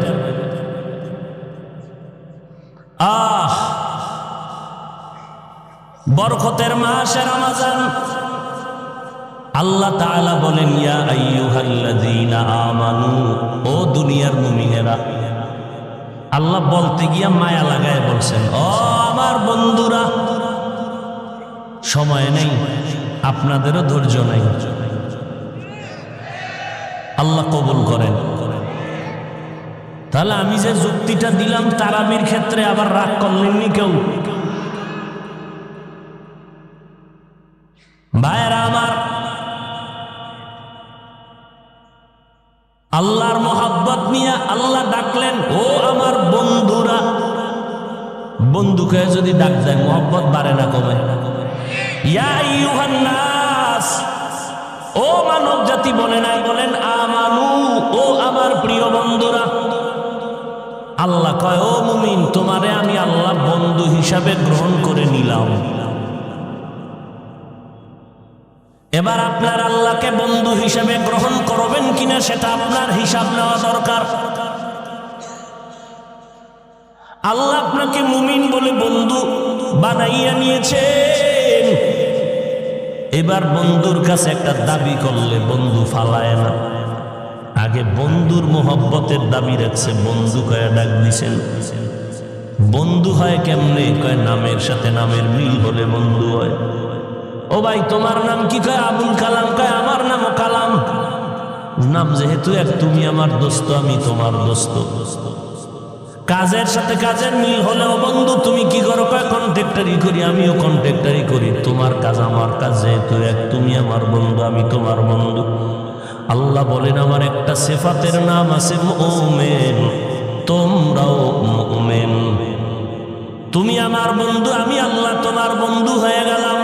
বরকতের মাসে রমজান, আল্লাহ তাআলা বলেন ইয়া আইয়ুহাল্লাযীনা আমানু, ও দুনিয়ার মুমিনেরা। আল্লাহ বলতে গিয়া মায়া লাগায় বলছেন, ও আমার বন্ধুরা, সময় নেই, আপনাদেরও ধৈর্য নাই, আল্লাহ কবুল করেন। তাহলে আমি যে যুক্তিটা দিলাম তারাবির ক্ষেত্রে আবার রাগ করলেননি কেউ? ভাইয়েরা আমার, আল্লাহর মোহাব্বত নিয়ে আল্লাহ ডাকলেন, ও আমার বন্ধুরা। বন্ধুকে যদি ডাক দেয় মোহাব্বত বাড়ে না কমে? ইয়া আইয়ুহান নাস, ও মানব জাতি বলে নাই, বলেন আমানু, ও আমার প্রিয় বন্ধুরা। আল্লাহ কয়, ও মুমিন, তোমারে আমি আল্লাহ বন্ধু হিসাবে গ্রহণ করে নিলাম। এবার আপনার আল্লাহকে বন্ধু হিসাবে গ্রহণ করবেন কিনা সেটা আপনার হিসাব নেওয়া দরকার। আল্লাহ আপনাকে মুমিন বলে বন্ধু বানাইয়া নিয়েছেন, এবার বন্ধুর কাছে একটা দাবি করলে বন্ধু ফালায় না, আগে বন্ধুর মোহব্বতের দাবি রাখছে, বন্ধু কয়ে ডাক দিছেন। বন্ধু হয় কেমনে? কয় নামের সাথে নামের মিল হলে বন্ধু হয়। ও ভাই তোমার নাম কি? কয় আবুল কালাম। কয় আমার নামও কালাম, নাম যেহেতু এক, তুমি আমার দোস্ত, আমি তোমার দোস্ত। কাজের সাথে কাজের মিল হলেও বন্ধু। তুমি কি করো? কয় কন্ট্রাক্টরি করি, আমিও কন্ট্রাক্টরি করি। তোমার কাজ আমার কাজ যেহেতু এক, তুমি আমার বন্ধু, আমি তোমার বন্ধু। আল্লাহ বলেন আমার একটা সিফাতের নাম আছে মুমিন, তোমরাও মুমিন। তুমি আমার বন্ধু, আমি আল্লাহ তোমার বন্ধু হয়ে গেলাম।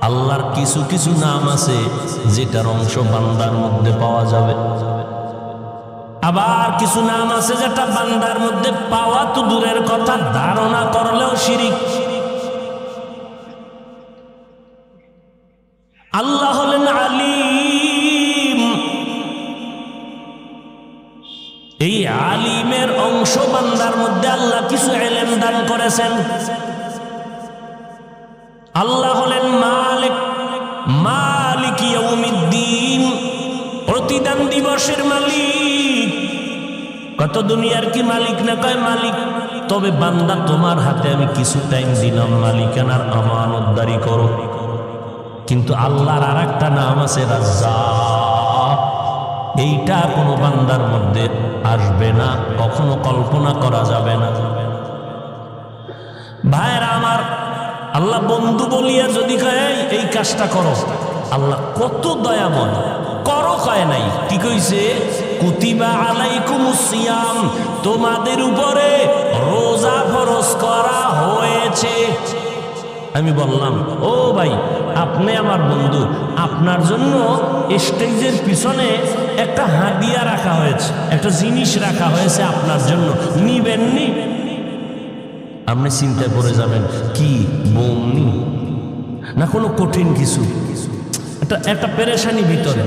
আল্লাহর কিছু কিছু নাম আছে যেটার অংশ বান্দার মধ্যে পাওয়া যাবে, আবার কিছু নাম আছে যেটা বান্দার মধ্যে পাওয়া তো দূরের কথা, ধারণা করলেও শিরিক। আল্লাহ হলেন আলিম, এই আলিমের অংশ বান্দার মধ্যে আল্লাহ কিছু ইলম দান করেছেন। আল্লাহ হলেন মালিক, মালিক ইয়াউমিদ্দিন, প্রতিদান দিবসের মালিক। কত দুনিয়ার কি মালিক না? কয় মালিক। তবে বান্দা তোমার হাতে আমি কিছু টাইম দিলাম, মালিকানার আমানতদারি করো। কিন্তু আল্লাহর আর একটা নাম আছে রাজ্জাক। এইটা কোনো বান্দার মধ্যে আসবে না, কখনো কল্পনা করা যাবে না। ভাইরা আমার, আল্লাহ বন্ধু বলিয়া যদি কয় এই কাজটা করো, আল্লাহ কত দয়াময়, করো কয় নাই, কি কইছে? কুতিবা আলাইকুমুস সিয়াম, তোমাদের উপরে রোজা ফরজ করা হয়েছে। আমি বললাম, ও ভাই আপনি আমার বন্ধু, আপনার জন্য স্টেজের পিছনে একটা হাদিয়া রাখা হয়েছে, একটা জিনিস রাখা হয়েছে আপনার জন্য, নিবেননি? আপনি চিন্তায় পড়ে যাবেন, কি বমনি না কোনো কঠিন কিছু, একটা পেরেশানি ভিতরে।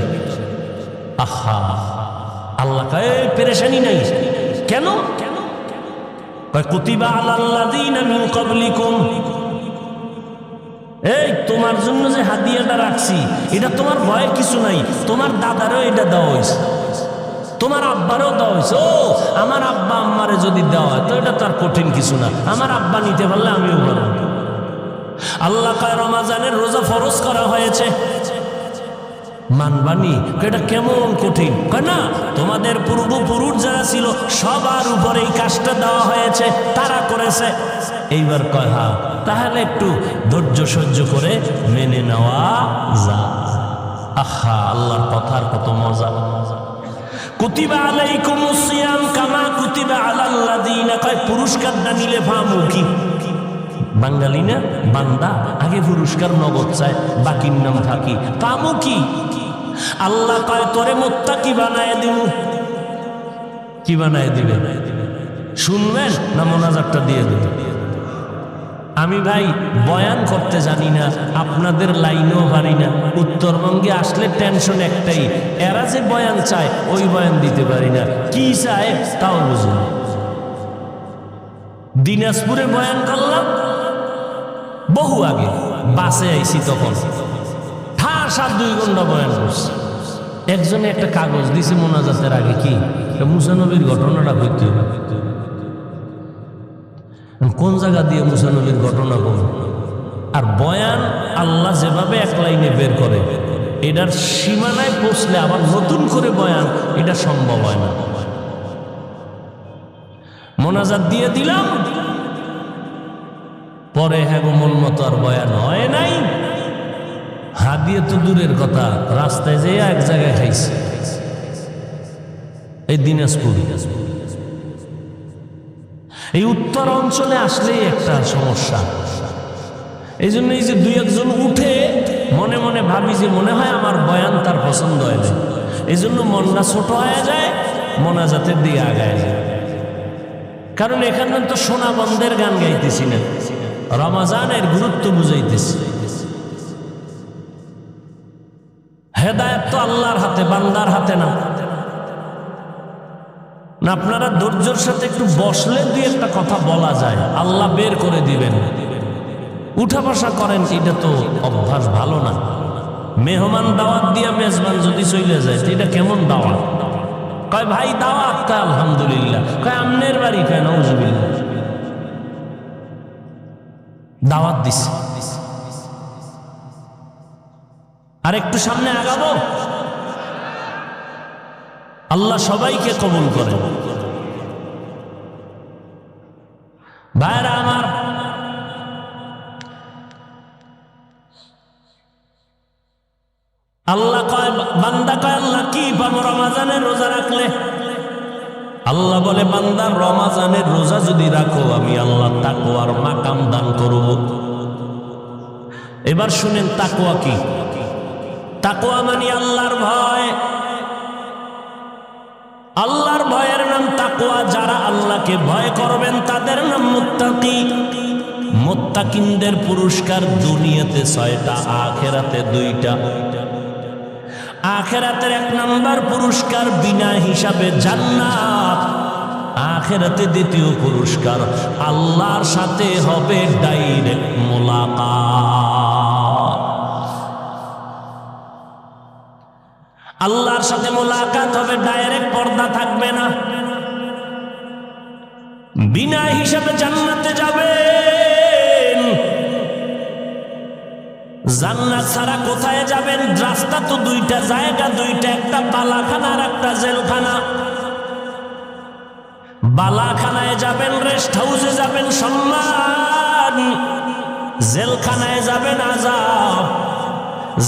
আহা, আল্লাহ কয় পেরেশানি নাই। কেন? কুতিবা আলাল্লাযীনা মিন ক্বাবলিকুম, এই তোমার জন্য যে হাদিয়াটা রাখছি, এটা তোমার ভয়ের কিছু নাই। তোমার দাদারও এটা দেওয়া হয়েছে, তোমার আব্বারও দেওয়া হয়েছে। ও আমার আব্বা আম্মারে যদি দেওয়া হয় তো এটা তার কঠিন কিছু না, আমার আব্বা নিতে পারলে আমিও পারব। আল্লাহ কয় রমজানের রোজা ফরজ করা হয়েছে, মানবানি? এটা কেমন কঠিন? কয় না, তোমাদের পূর্বপুরুষ যারা ছিল সবার উপরে এই কাজটা দেওয়া হয়েছে, তারা করেছে। এইবার কয় হ্যাঁ, তাহলে একটু ধৈর্য সহ্য করে মেনে নেওয়া যায়। আহা, আল্লাহর কথার কত মজা। কুতিবা আলাইকুমুস সিয়াম কামা কুতিবা আলাল্লাযীনা, কয় পুরস্কারটা নিলে ফামু কি? বাঙালি না বান্দা, আগে পুরস্কার নগদ চায়, বাকির নাম ফাঁকি, পামু কি? আল্লাহ কয় তোরে মুত্তাকি বানায় দিব। কি বানায় দিবে? শুনবেন না মোনাজাতটা দিয়ে দেবে? আমি ভাই বয়ান করতে জানি না, আপনাদের লাইনেও পারি না। উত্তরবঙ্গে আসলে টেনশন একটাই, এরা যে বয়ান চায় ওই বয়ান দিতে পারি না। কি চায় তাও বুঝুন। দিনাজপুরে বয়ান করলাম বহু আগে, বাসে আইছি তখন, ঠাসা 2 ঘন্টা বয়ান করছি। একজনে একটা কাগজ দিছে মোনাজাতের আগে, কি মুসা নবীর ঘটনাটা হইতে হবে। কোন জায়গা দিয়ে মুসা নবীর ঘটনা বল? আর বয়ান আল্লাহ যেভাবে এক লাইনে বের করে, এটার সীমানায় পৌঁছলে আবার নতুন করে বয়ান, এটা সম্ভব হয় না। মোনাজাত দিয়ে দিলাম, পরে হ্যাঁ মন মতো আর বয়ান হয় নাই। হাদিয়ে তো দূরের কথা, রাস্তায় যেয়ে এক জায়গায় খাইছে, এই দিনাজপুর। এই উত্তর অঞ্চলে আসলেই একটা সমস্যা। এই জন্য এই যে 2-1 উঠে মনে মনে ভাবি যে মনে হয় আমার বয়ান তার পছন্দ হয় না, এই জন্য মনটা ছোট হয়ে যায়, মোনাজাতের দিকে আগায় যায়। কারণ এখানে তো সোনা বন্ধের গান গাইতেছি না, রমজানের গুরুত্ব বুঝাইতেছি। হেদায়েত তো আল্লাহর হাতে, বান্দার হাতে না। আপনারা ধৈর্যের সাথে একটু বসলে 2-1টা কথা বলা যায়, আল্লাহ বের করে দিবেন। উঠা বসা করেন, এটা তো অভ্যাস ভালো না। মেহমান দাওয়াত দিয়া মেজবান যদি চলে যায়, এটা কেমন দাওয়াত? কয় ভাই দাওয়াত, কয় আলহামদুলিল্লাহ। কয় আমনের বাড়ি, কয় নাউজুবিল্লাহ। দাওয়াত দিছে। আর একটু সামনে আগাবো, আল্লাহ সবাইকে কবুল করেন। ভাইরা আমার, আল্লাহ কয়, বান্দা কয় আল্লাহ কি পাবো রমজানের রোজা রাখলে? আল্লাহ বলে বান্দা রমজানের রোজা যদি রাখো, আমি আল্লাহ তাকওয়ার মাকাম দান করব। এবার শুনেন তাকওয়া কি? তাকওয়া মানে আল্লাহর ভয়। আল্লাহর ভয়ের নাম তাকওয়া। যারা আল্লাহকে ভয় করবেন তাদের নাম মুত্তাকি। মুত্তাকিনদের পুরস্কার দুনিয়াতে 6টা, আখিরাতে 2টা। আখিরাতের 1 নাম্বার পুরস্কার বিনা হিসাবে জান্নাত। আখিরাতে 2য় পুরস্কার আল্লাহর সাথে হবে ডাইরেক্ট মোলাকাত। আল্লাহর সাথে মোলাকাত হবে, ডাইরেক্ট পর্দা থাকবে না। বিনা হিসাবে জান্নাতে যাবেন। জান্নাত ছাড়া কোথায় যাবেন? রাস্তা তো দুইটা, জায়গা দুইটা, একটা বালাখানা আর একটা জেলখানা। বালাখানায় যাবেন, রেস্ট হাউসে যাবেন সম্মান, জেলখানায় যাবেন আযাব।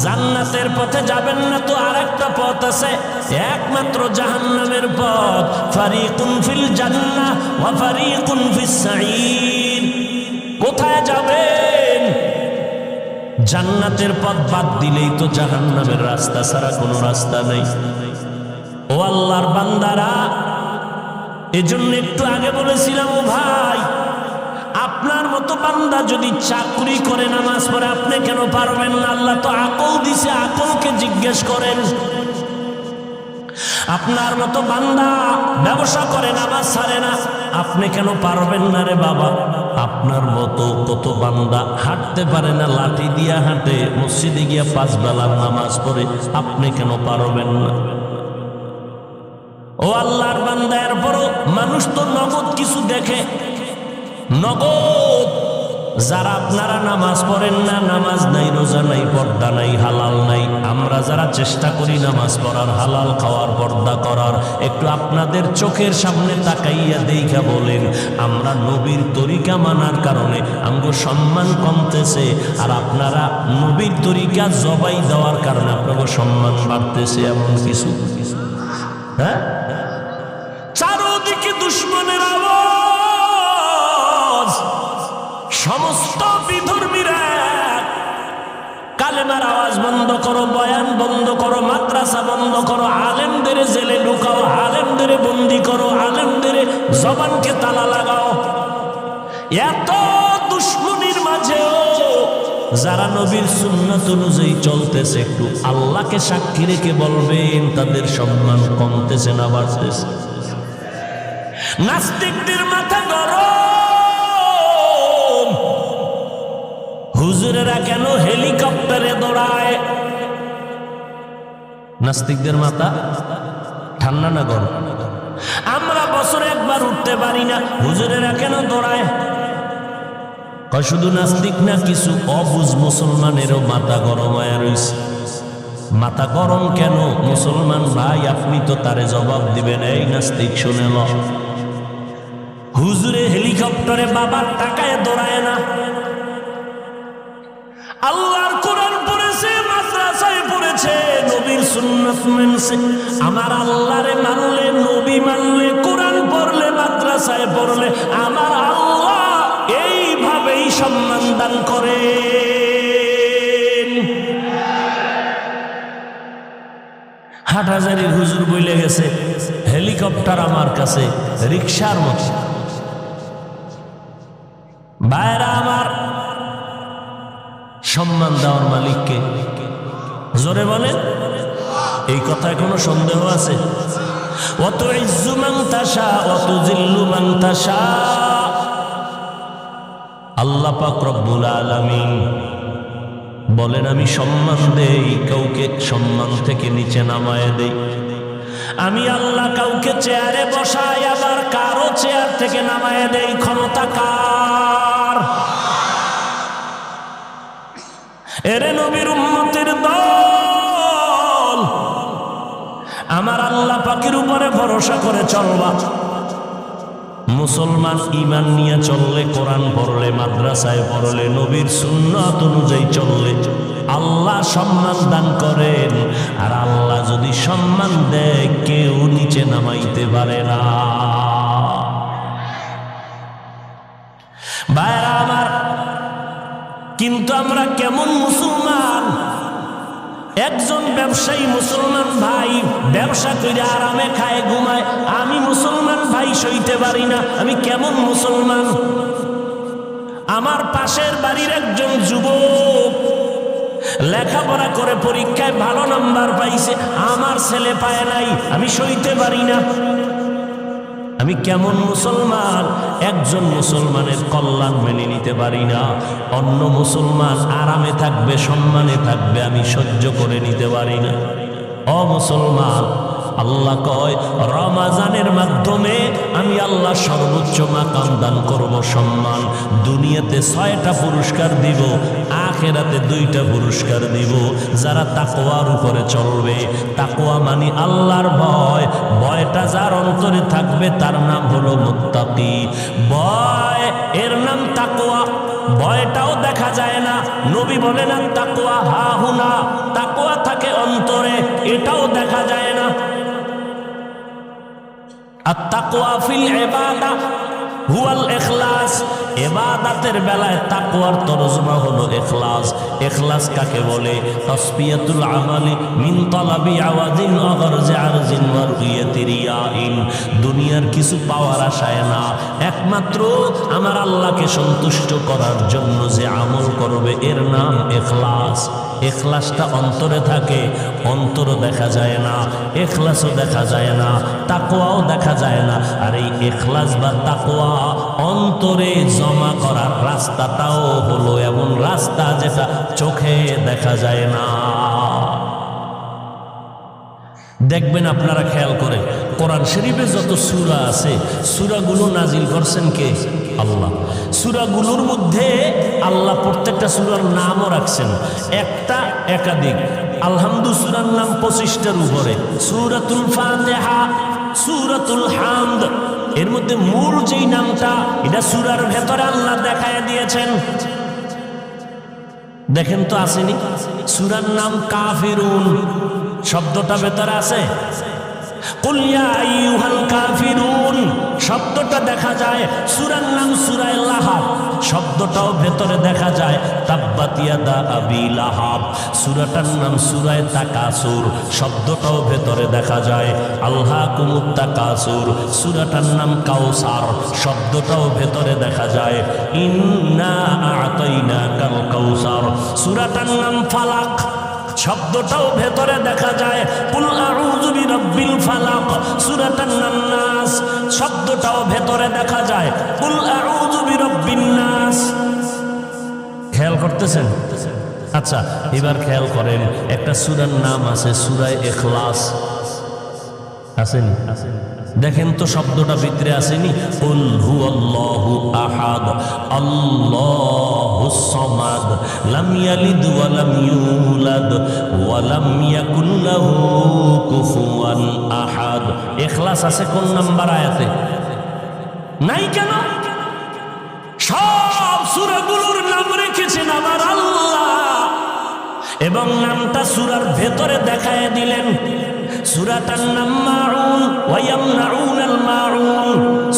জান্নাতের পথে যাবেন না তো আরেকটা পথ আছে, একমাত্র জাহান্নামের পথ। ফারিকুন ফিল জান্নাহ ওয়া ফারিকুন ফিস সাঈর। কোথায় যাবেন? জান্নাতের পথ বাদ দিলেই তো জাহান্নামের রাস্তা ছাড়া কোনো রাস্তা নেই। ও আল্লাহর বান্দারা, এজন্য একটু আগে বলেছিলাম, ও ভাই, আপনার মতো বান্দা যদি চাকরি করে নামাজ পড়ে আপনি কেন পারবেন না? আল্লাহ তো আকল দিছে, আকলকে জিজ্ঞেস করেন। আপনার মতো বান্দা ব্যবসা করে নামাজ ছাড়ে না, আপনি কেন পারবেন না রে বাবা? আপনার মতো কত বান্দা হাঁটতে পারে না, লাঠি দিয়া হাঁটে, মসজিদে গিয়া 5 বেলার নামাজ পড়ে, আপনি কেন পারবেন না? ও আল্লাহর বান্দা, এরপরও মানুষ তো নগদ কিছু দেখে, নগদ। যারা আপনারা নামাজ পড়েন না, নামাজ নাই, রোজা নাই, পর্দা নাই, হালাল নাই, আমরা যারা চেষ্টা করি নামাজ পড়ার, হালাল খাওয়ার, পর্দা করার, একটু আপনাদের চোখের সামনে তাকাইয়া দেখা বলেন, আমরা নবীর তরিকা মানার কারণে আমগো সম্মান কমতেছে, আর আপনারা নবীর তরিকা জবাই দেওয়ার কারণে আপনাকে সম্মান বাড়তেছে, এমন কিছু? হ্যাঁ, চারদিকে দুশ্মনের আওয়াজ, সমস্ত বিধর্মীরা কালেমার আওয়াজ বন্ধ করো, বয়ান বন্ধ করো, মাদ্রাসা বন্ধ করো, আলেমদের জেলে ঢুকাও, আলেমদের বন্দি করো, আলেমদের জবানকে তালা লাগাও। এত দুশ্মনীর মাঝেও যারা নবীর সুন্নাত অনুযায়ী চলতেছে, একটু আল্লাহকে সাক্ষী রেখে বলবেন তাদের সম্মান কমতেছে না বাড়তেছে? নাস্তিকদের মাথা গরম, হুজুরেরা কেন হেলিকপ্টারে দৌড়ায়? নাস্তিকদের মাথা ঠান্ডা না গরম? আমরা বছরে একবার উঠতে পারি না, হুজুরেরা কেন দৌড়ায়? শুধু নাস্তিক না, কিছু অবুঝ মুসলমানেরও মাথা গরম হয়ে রয়েছে। মাথা গরম কেন? মুসলমান ভাই, আপনি তো তারে জবাব দিবেন। এই নাস্তিক, শুনে ল, হুজুরে হেলিকপ্টারে বাবার টাকায় দৌড়ায় না, আল্লাহর কোরআন পড়েছে, মাদ্রাসায় পড়েছে, নবীর সুন্নাত মানছে। আমার আল্লাহরে মানলে, নবী মানলে, কোরআন পড়লে, মাদ্রাসায় পড়লে, আমার আল্লাহ এইভাবেই সম্মান দান করে। হাটহাজারীর হুজুর বলে গেছে, হেলিকপ্টার আমার কাছে রিকশার মতো। ভাইরা আমার, সম্মান দেওয়ার মালিককে জোরে বলেন। এই কথায় কোনো সন্দেহ আছে? অত ইজ্জু মান তাশা, অত জিল্লু মান তাশা। আল্লাহ পাক রব্বুল আলামিন বলেন, আমি সম্মান দেই, কাউকে সম্মান থেকে নিচে নামায় দেই। আমি আল্লাহ কাউকে চেয়ারে বসাই, আবার কারো চেয়ার থেকে নামায় দেই। ক্ষমতা কার? এরে নবীর উম্মতের দল, আমার আল্লাহ পাকের উপরে ভরসা করে চলবা। মুসলমান ঈমান নিয়ে চললে, কোরআন পড়লে, মাদ্রাসায় পড়লে, নবীর সুন্নাত অনুযায়ী চললে আল্লাহ সম্মান দান করেন। আর আল্লাহ যদি সম্মান দেয়, কেউ নিচে নামাইতে পারে না। ভাইরা আমার, কিন্তু আমরা কেমন মুসলমান? একজন ব্যবসায়ী মুসলমান ভাই ব্যবসা করে আরামে খায়, ঘুমায়, আমি মুসলমান ভাই সইতে পারি না। আমি কেমন মুসলমান? আমার পাশের বাড়ির একজন যুবক লেখাপড়া করে পরীক্ষায় ভালো নাম্বার পাইছে, আমার ছেলে পায় নাই, আমি সইতে পারি না। আমি কেমন মুসলমান? একজন মুসলমানের কল্যাণ মেনে নিতে পারি না, অন্য মুসলমান আরামে থাকবে, সম্মানে থাকবে, আমি সহ্য করে নিতে পারি না। ও মুসলমান, আল্লাহ কয় রমাজানের মাধ্যমে আমি আল্লাহ সর্বোচ্চ মাকাম দান করব, সম্মান। দুনিয়াতে 6টা পুরস্কার দিব, আখিরাতে 2টা পুরস্কার দিব। যারা তাকওয়ার উপরে চলবে, তাকওয়া মানে আল্লাহর ভয়, ভয়টা যার অন্তরে থাকবে তার নাম হলো মুত্তাকি। ভয় এর নাম তাকওয়া। ভয়টাও দেখা যায় না, নবী বলেন তাকওয়া হা হুনা, তাকওয়া থাকে অন্তরে, এটাও দেখা যায় না। আর তাকওয়া ফিল ইবাদা হুয়াল ইখলাস, ইবাদতের বেলায় তাকওয়ার তরজমা হলো ইখলাস। ইখলাস কাকে বলে? তাসফিয়াতুল আমালি মিন তালাবি আওয়াজিন ওয়া গরজি আরজিন ওয়া রুয়াতি রিয়াইন। দুনিয়ার কিছু পাওয়ার আশায় না, একমাত্র আমার আল্লাহকে সন্তুষ্ট করার জন্য যে আমল করবে এর নাম ইখলাস। ইখলাসটা অন্তরে থাকে, অন্তর দেখা যায় না, ইখলাসও দেখা যায় না, তাকওয়াও দেখা যায় না। আর এই ইখলাস বা তাকওয়া অন্তরে জমা করার রাস্তাটাও হলো এমন রাস্তা যেটা চোখে দেখা যায় না। দেখবেন আপনারা খেয়াল করে, কোরআন শরীফে যত সূরা আছে, সূরাগুলো নাজিল করছেন কে? আল্লাহ। সূরাগুলোর মধ্যে আল্লাহ প্রত্যেকটা সূরার নামও রাখছেন, একটা একাধিক। আলহামদু সূরার নাম 25টার উপরে, সূরাতুল ফাতিহা, সূরাতুল হামদ। এর মধ্যে মূল যেই নামটা, এটা সূরার ভেতরে আল্লাহ দেখায় দিয়েছেন। দেখেন তো আসেনি? সূরার নাম কাফিরুন, শব্দটা ভেতরে আছে। কুল ইয়া আইয়ুহাল কাফিরুন শব্দটা দেখা যায়। সূরার নাম সূরা লাহাব, শব্দটাও ভেতরে দেখা যায়। তাব্বাত ইয়াদা আবি লাহাব, সূরাটার নাম সূরা তাকাসুর, শব্দটাও ভেতরে দেখা যায়। আলহাকুমুত তাকাসুর, সূরাটার নাম কাউসার, শব্দটাও ভেতরে দেখা যায়। ইন্না আ'তাইনাকাল কাউসার, সূরাটার নাম ফালাক, শব্দটাও ভেতরে দেখা যায়। কুল আউযু বিরাব্বিল ফালাক, সূরাটার নাম নাস, শব্দটাও ভেতরে দেখা যায়। কুল আউযু বিরাব্বিন নাস। খেয়াল করতেছেন? আচ্ছা, এবার খেয়াল করেন, একটা সূরার নাম আছে সূরা ইখলাস, আসেনি? দেখেন তো শব্দটা ভিতরে আসেনি? কুল হুয়াল্লাহু আহাদ আল্লাহুস সামাদ লাম ইয়ালিদ ওয়া লাম ইউলাদ ওয়া লাম ইয়াকুল লাহু কুফুয়ান আহাদ। ইখলাস আছে কোন নাম্বার আয়াতে? নাই কেন? সব সূরাগুলোর নাম রেখেছেন আমার আল্লাহ, এবং নামটা সূরার ভেতরে দেখায় দিলেন। সূরাটার নাম মাউন ওয়া ইয়ামনাউনাল মাউন,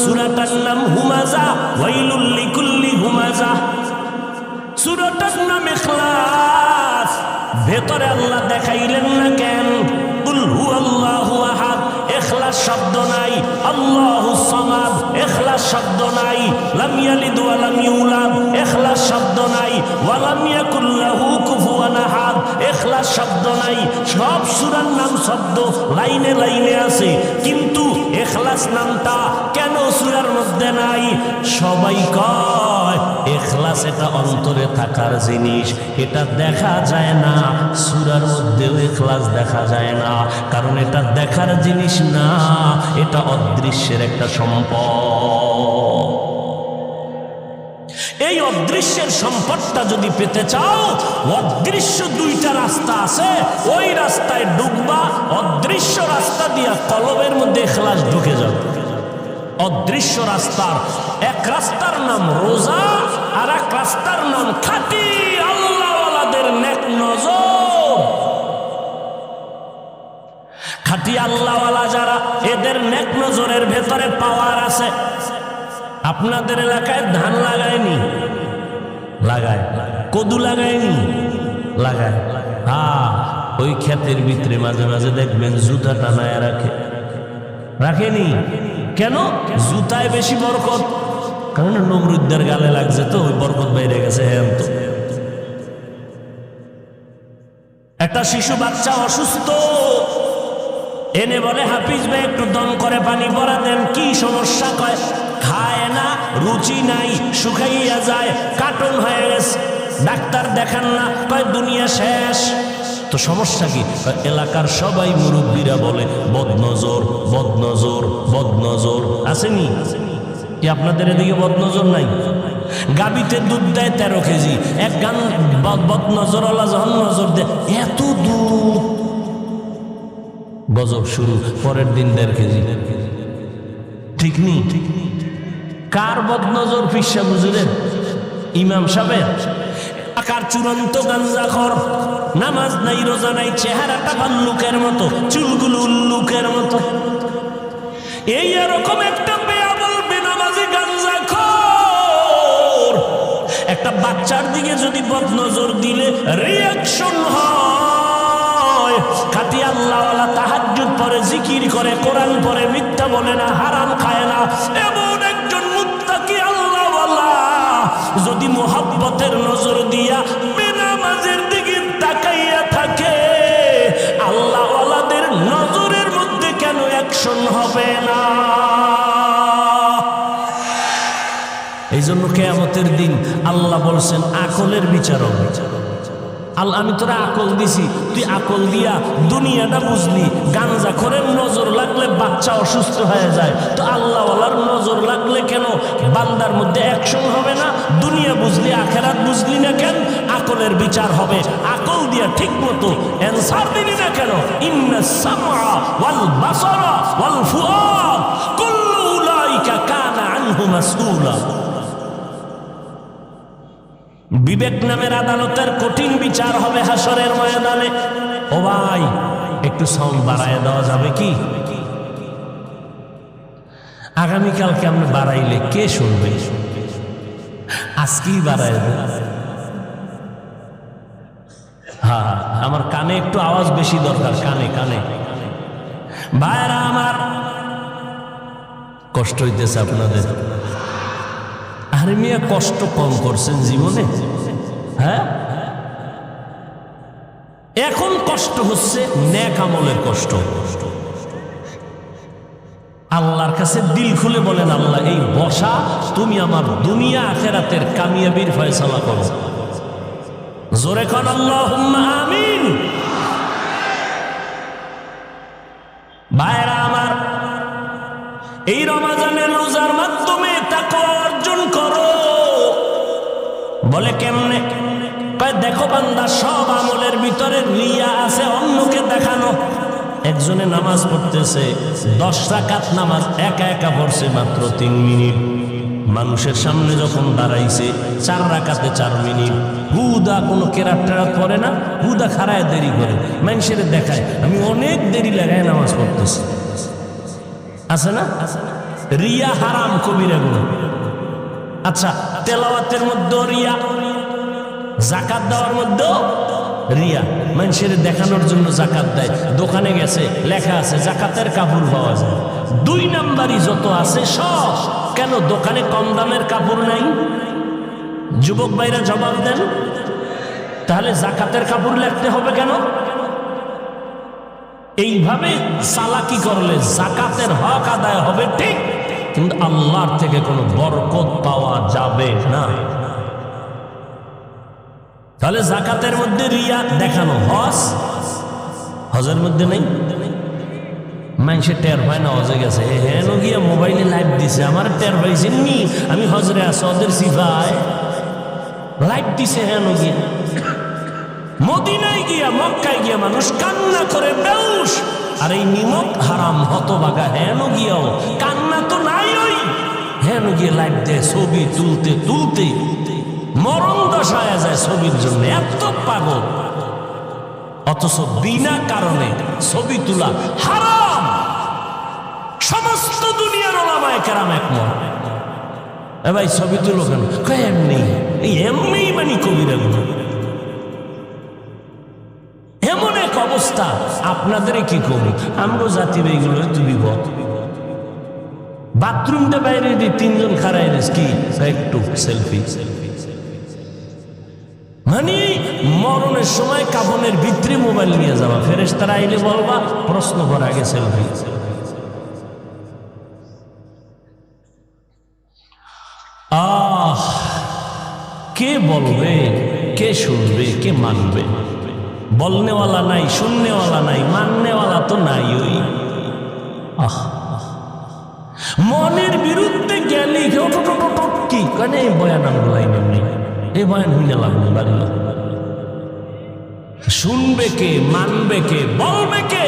সূরাটার নাম হুমাযা ওয়াইলুল লিকুল্লি হুমাযা, সূরাটার নাম ইখলাস, ভেতরে আল্লাহ দেখাইলেন না কেন? কুল হুয়াল্লাহু আহাদ, ইখলাস শব্দ নাই। আল্লাহুস সামাদ, ইখলাস শব্দ নাই। লাম ইয়ালিদ ওয়া লাম ইউলাদ, ইখলাস শব্দ নাই। ওয়া লাম ইয়াকুল লাহু কুফুয়ান আহাদ, ইখলাস শব্দ নাই। সব সূরার নাম শব্দ লাইনে লাইনে আছে, কিন্তু ইখলাস নামটা কেন সূরার মধ্যে নাই? সবাই কয় ইখলাস এটা অন্তরে থাকার জিনিস, এটা দেখা যায় না। সূরার মধ্যেও ইখলাস দেখা যায় না, কারণ এটা দেখার জিনিস না, এটা অদৃশ্যের একটা সম্পদ। এই অদৃশ্যের সম্পদটা যদি পেতে চাও, অদৃশ্য 2টা রাস্তা আছে, ওই রাস্তায় ঢুকবা, অদৃশ্য রাস্তা দিয়া কলবের মধ্যে ইখলাস ঢুকে যাবে। অদৃশ্য রাস্তার এক রাস্তার নাম রোজা, আর এক রাস্তার নাম খাঁটি আল্লাহওয়ালাদের নেক নজর। খাঁটি আল্লাহওয়ালা যারা, এদের নেক নজরের ভেতরে পাওয়ার আছে। আপনাদের এলাকায় ধান লাগায়নি? লাগায়। কদু লাগায়নি? লাগায়। হ্যাঁ, ওই ক্ষেতের ভিতরে মাঝে মাঝে দেখবেন জুতা টানায় রাখে। রাখেনি কেন? জুতায় বেশি বরকত, কারণ নমরুদ্দের গালে লাগছে তো ওই বরকত বাইরে গেছে। হ্যাঁ, তো একটা শিশু বাচ্চা অসুস্থ, এনে বলে হাফিজ ভাই একটু দম করে পানি পরা দেন। কি সমস্যা? কয় খায় না, রুচি নাই, শুকাইয়া যায়, কার্টুন হয়ে গেছে। ডাক্তার দেখান না? কয় দুনিয়া শেষ। তো তো সমস্যা কি? এলাকার সবাই মুরব্বীরা বলে বদনজর বদনজর বদনজর। আসেনি কি আপনাদের এদিকে বদনজর নাই? গাবিতে দুধ দেয় 13 কেজি, এক গান বদনজরওয়ালা যখন নজর দেয় এত দুধ, গজব শুরু, পরের দিন 1.5 কেজি। ঠিক নেই? কার বদনজর? ফিসা বুঝলেন ইমাম সাহেব। আকার চূড়ান্ত গাঞ্জাখর, নামাজ নাই রোজা নাই, চেহারাটা ভাল্লুকের মতো, চুলগুলো উল্লুকের মতো। এই এরকম একটা বেয়াদব বেনামাজি গাঞ্জাখর একটা বাচ্চার দিকে যদি বদনজর দিলে রিয়াকশন হয়। খাতি আল্লাহওয়ালা, তাহাজ্জুদ পড়ে, জিকির করে, কোরআন পড়ে, মিথ্যা বলে না, হারাম খায় না, এমন একজন মুত্তাকি আল্লাহওয়ালা যদি মোহাব্বতের নজর দিয়া বেনামাজের দিকে তাকাইয়া থাকে, আল্লাহওয়ালাদের নজরের মধ্যে কেন অ্যাকশন হবে না? এই জন্য কিয়ামতের দিন আল্লাহ বলছেন আকলের বিচারক। আল্লাহ, আমি তোরা আকল দিছি, তুই আকল দিয়া দুনিয়াটা বুঝলি। গাঞ্জাখোরের নজর লাগলে বাচ্চা অসুস্থ হয়ে যায়, তো আল্লাহওয়ালার নজর লাগলে কেন বান্দার মধ্যে অ্যাকশন হবে না? দুনিয়া বুঝলি, আখেরাত বুঝলি না কেন? আকলের বিচার হবে। আকল দিয়া ঠিক মতো অ্যানসার দিলি না কেন? ইন্নাস সামআ ওয়াল বাসারা ওয়াল ফুআদ কুল্লু উলাইকা কানা আনহু মাসউলা। বিবেক নামের আদালতের কঠিন বিচার হবে হাসরের ময়দানে। ও ভাই, একটু সাউন্ড বাড়ায় দেওয়া যাবে কি? আগামীকালকে আমরা বাড়াইলে কে শুনবে? আজকেই বাড়ায় দেব। হ্যাঁ, আমার কানে একটু আওয়াজ বেশি দরকার, কানে কানে। ভাইরা আমার, কষ্ট হইতেছে আপনাদের? আরে মিয়া, কষ্ট কম করছেন জীবনে? হ্যাঁ, এখন কষ্ট হচ্ছে নেক আমলের কষ্ট। আল্লাহর কাছে দিল খুলে বলেন, আল্লাহ এই বসা তুমি আমার দুনিয়া আখেরাতের কামিয়াবির ফয়সালা করো। জোরে কোন আল্লাহুম্মা আমিন। ভাইরা আমার, এই রমজানের রোজার মাধ্যমে তাকওয়া অর্জন করো। বলে কেমনে? দেখো বান্দা, সব আমলের ভিতরে রিয়া আছে, অন্যকে দেখানো। একজনে নামাজ পড়তেছে, 10 রাকাত নামাজ একা একা পড়ছে মাত্র 3 মিনিট। মানুষের সামনে যখন দাঁড়াইছে 4 রাকাতে 4 মিনিট। হুদা কোনো কেরাত টেরাত পড়ে না, হুদা খাড়ায় দেরি করে, মানুষের দেখায় আমি অনেক দেরি লাগায় নামাজ পড়তেছি। আছে না? রিয়া হারাম, কবিরা গুনাহ। আচ্ছা, তেলাওয়াতের মধ্যে রিয়া, যাকাত দেওয়ার মধ্যে রিয়া। মানুষের দেখানোর জন্য যাকাত দেয়, দোকানে গেছে লেখা আছে যাকাতের কাপড় পাওয়া যায়। 2 নাম্বারই যত আছে সব। কেন দোকানে কম দামের কাপড় নাই? যুবক ভাইরা জবাব দেন। তাহলে যাকাতের কাপড় লিখতে হবে কেন? এইভাবে চালাকি করলে যাকাতের হক আদায় হবে ঠিক, কিন্তু আল্লাহর থেকে কোনো বরকত পাওয়া যাবে না। তাহলে যাকাতের মধ্যে রিয়া দেখানো, হজের মধ্যে নেই। মানুষে টের পায় না হজে গেছে, হেন গিয়া মোবাইলে লাইভ দিছে, আমার টের পাইছেন নি আমি হজরে আছি, ওদের সিফায় লাইভ দিছে। হেন গিয়া মদিনায় গিয়া, মক্কায় গিয়া মানুষ কান্না করে বেউস, আর এই নিমক হারাম হতবাগা হেন গিয়াও কান্না তো নাই। ওই হেন গিয়ে লাইভ দেয়, ছবি তুলতে তুলতে মরণ দশায় যায় ছবির জন্য, এত পাগল। অথচ বিনা কারণে ছবি তোলা হারাম। সমস্ত দুনিয়ার ওলামায়ে কেরাম একমত। এ ভাই ছবি তুলো কেন? এমনি, এই এমনি মানে কবিরা গুনাহ। এমন এক অবস্থা, আপনাদের কি করি? আমরা জাতির এইগুলো তুমি বল। বাথরুমটা বাইরে দিয়ে 3 জন খাড়াই রেস, কি একটু সেলফি। মানে মরণের সময় কাফনের ভিতরে মোবাইল নিয়ে যাওয়া, ফেরেশতারা আইলে বলবা প্রশ্ন করার আগে সেলফি। কে বলবে, কে শুনবে, কে মানবে? বলনেওয়ালা নাই, শুননেওয়ালা নাই, মাননেওয়ালা তো নাই। ওই মনের বিরুদ্ধে গেলি কি কেন এই বয়ান আমলাই নেই, এই বয়ান হইলে লাগবে বাড়ি শুনবে কে, মানবে কে, বলবে কে?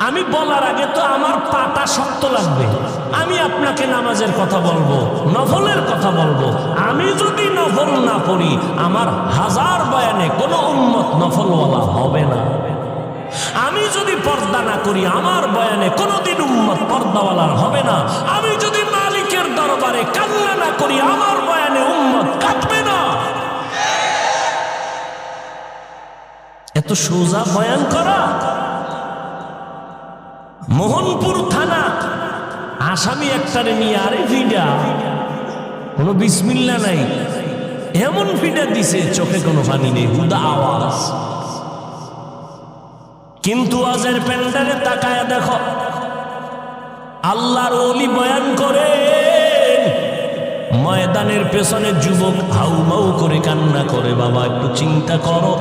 আমি বলার আগে তো আমার পাটা শক্ত লাগবে। আমি আপনাকে নামাজের কথা বলবো, নফলের কথা বলবো। আমি যদি নফল না পড়ি, আমার হাজার বয়ানে কোনো উম্মত নফলওয়ালা হবে না। আমি যদি পর্দা না করি, আমার বয়ানে কোনোদিন উম্মত পর্দাওয়ালার হবে না। আমি যদি মালিকের দরবারে কান্না না করি, আমার বয়ানে উম্মত কাঁদবে না। এত সোজা বয়ান করা। মোহনপুর থানা আসামি একটারে নিয়ে আরে ফিডা, কোনো বিসমিল্লা নাই, এমন ফিডা দিছে চোখে কোনো পানি নেই, হুদা আওয়াজ। কিন্তু আজের প্যান্ডেলে তাকায় দেখো, আল্লাহর ওলি বয়ান করে, ময়দানের পেছনে যুবক হাউমাউ করে কান্না করে। বাবা একটু চিন্তা করো,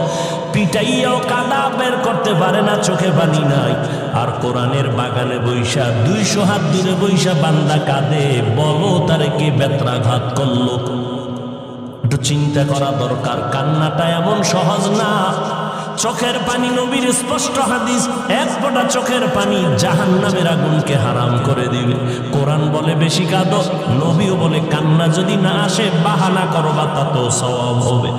পিটাইয়াও কাদা বের করতে পারে না, চোখে পানি নাই। আর কোরআনের বাগানে বৈশা 200 হাত দূরে বৈশা বান্দা কাঁদে, বলো তারে কে বেত্রাঘাত করলো? একটু চিন্তা করা দরকার। কান্নাটা এমন সহজ না। চোখের পানি, নবীর স্পষ্ট হাদিস, এক ফোঁটা চোখের পানি জাহান্নামের আগুনকে হারাম করে দিবে। কোরআন বলে বেশি কাঁদো, নবীও বলে কান্না যদি না আসে বাহানা করো, বা তাতেও সওয়াব হবে।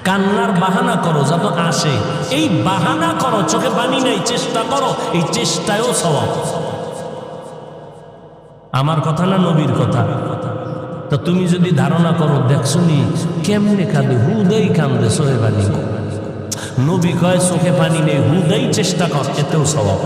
কান্নার বাহানা করো যাতে আসে, এই বাহানা করো। চোখে পানি নেই, চেষ্টা করো, এই চেষ্টায়ও সওয়াব। আমার কথা না নবীর কথা। তো তুমি যদি ধারণা করো দেখছো নি কেমনে কাঁদে, হুদাই কান্দে চোখে পানি। নবী কয় চোখে পানি নেই, হুদাই চেষ্টা কর, এতেও সওয়াব।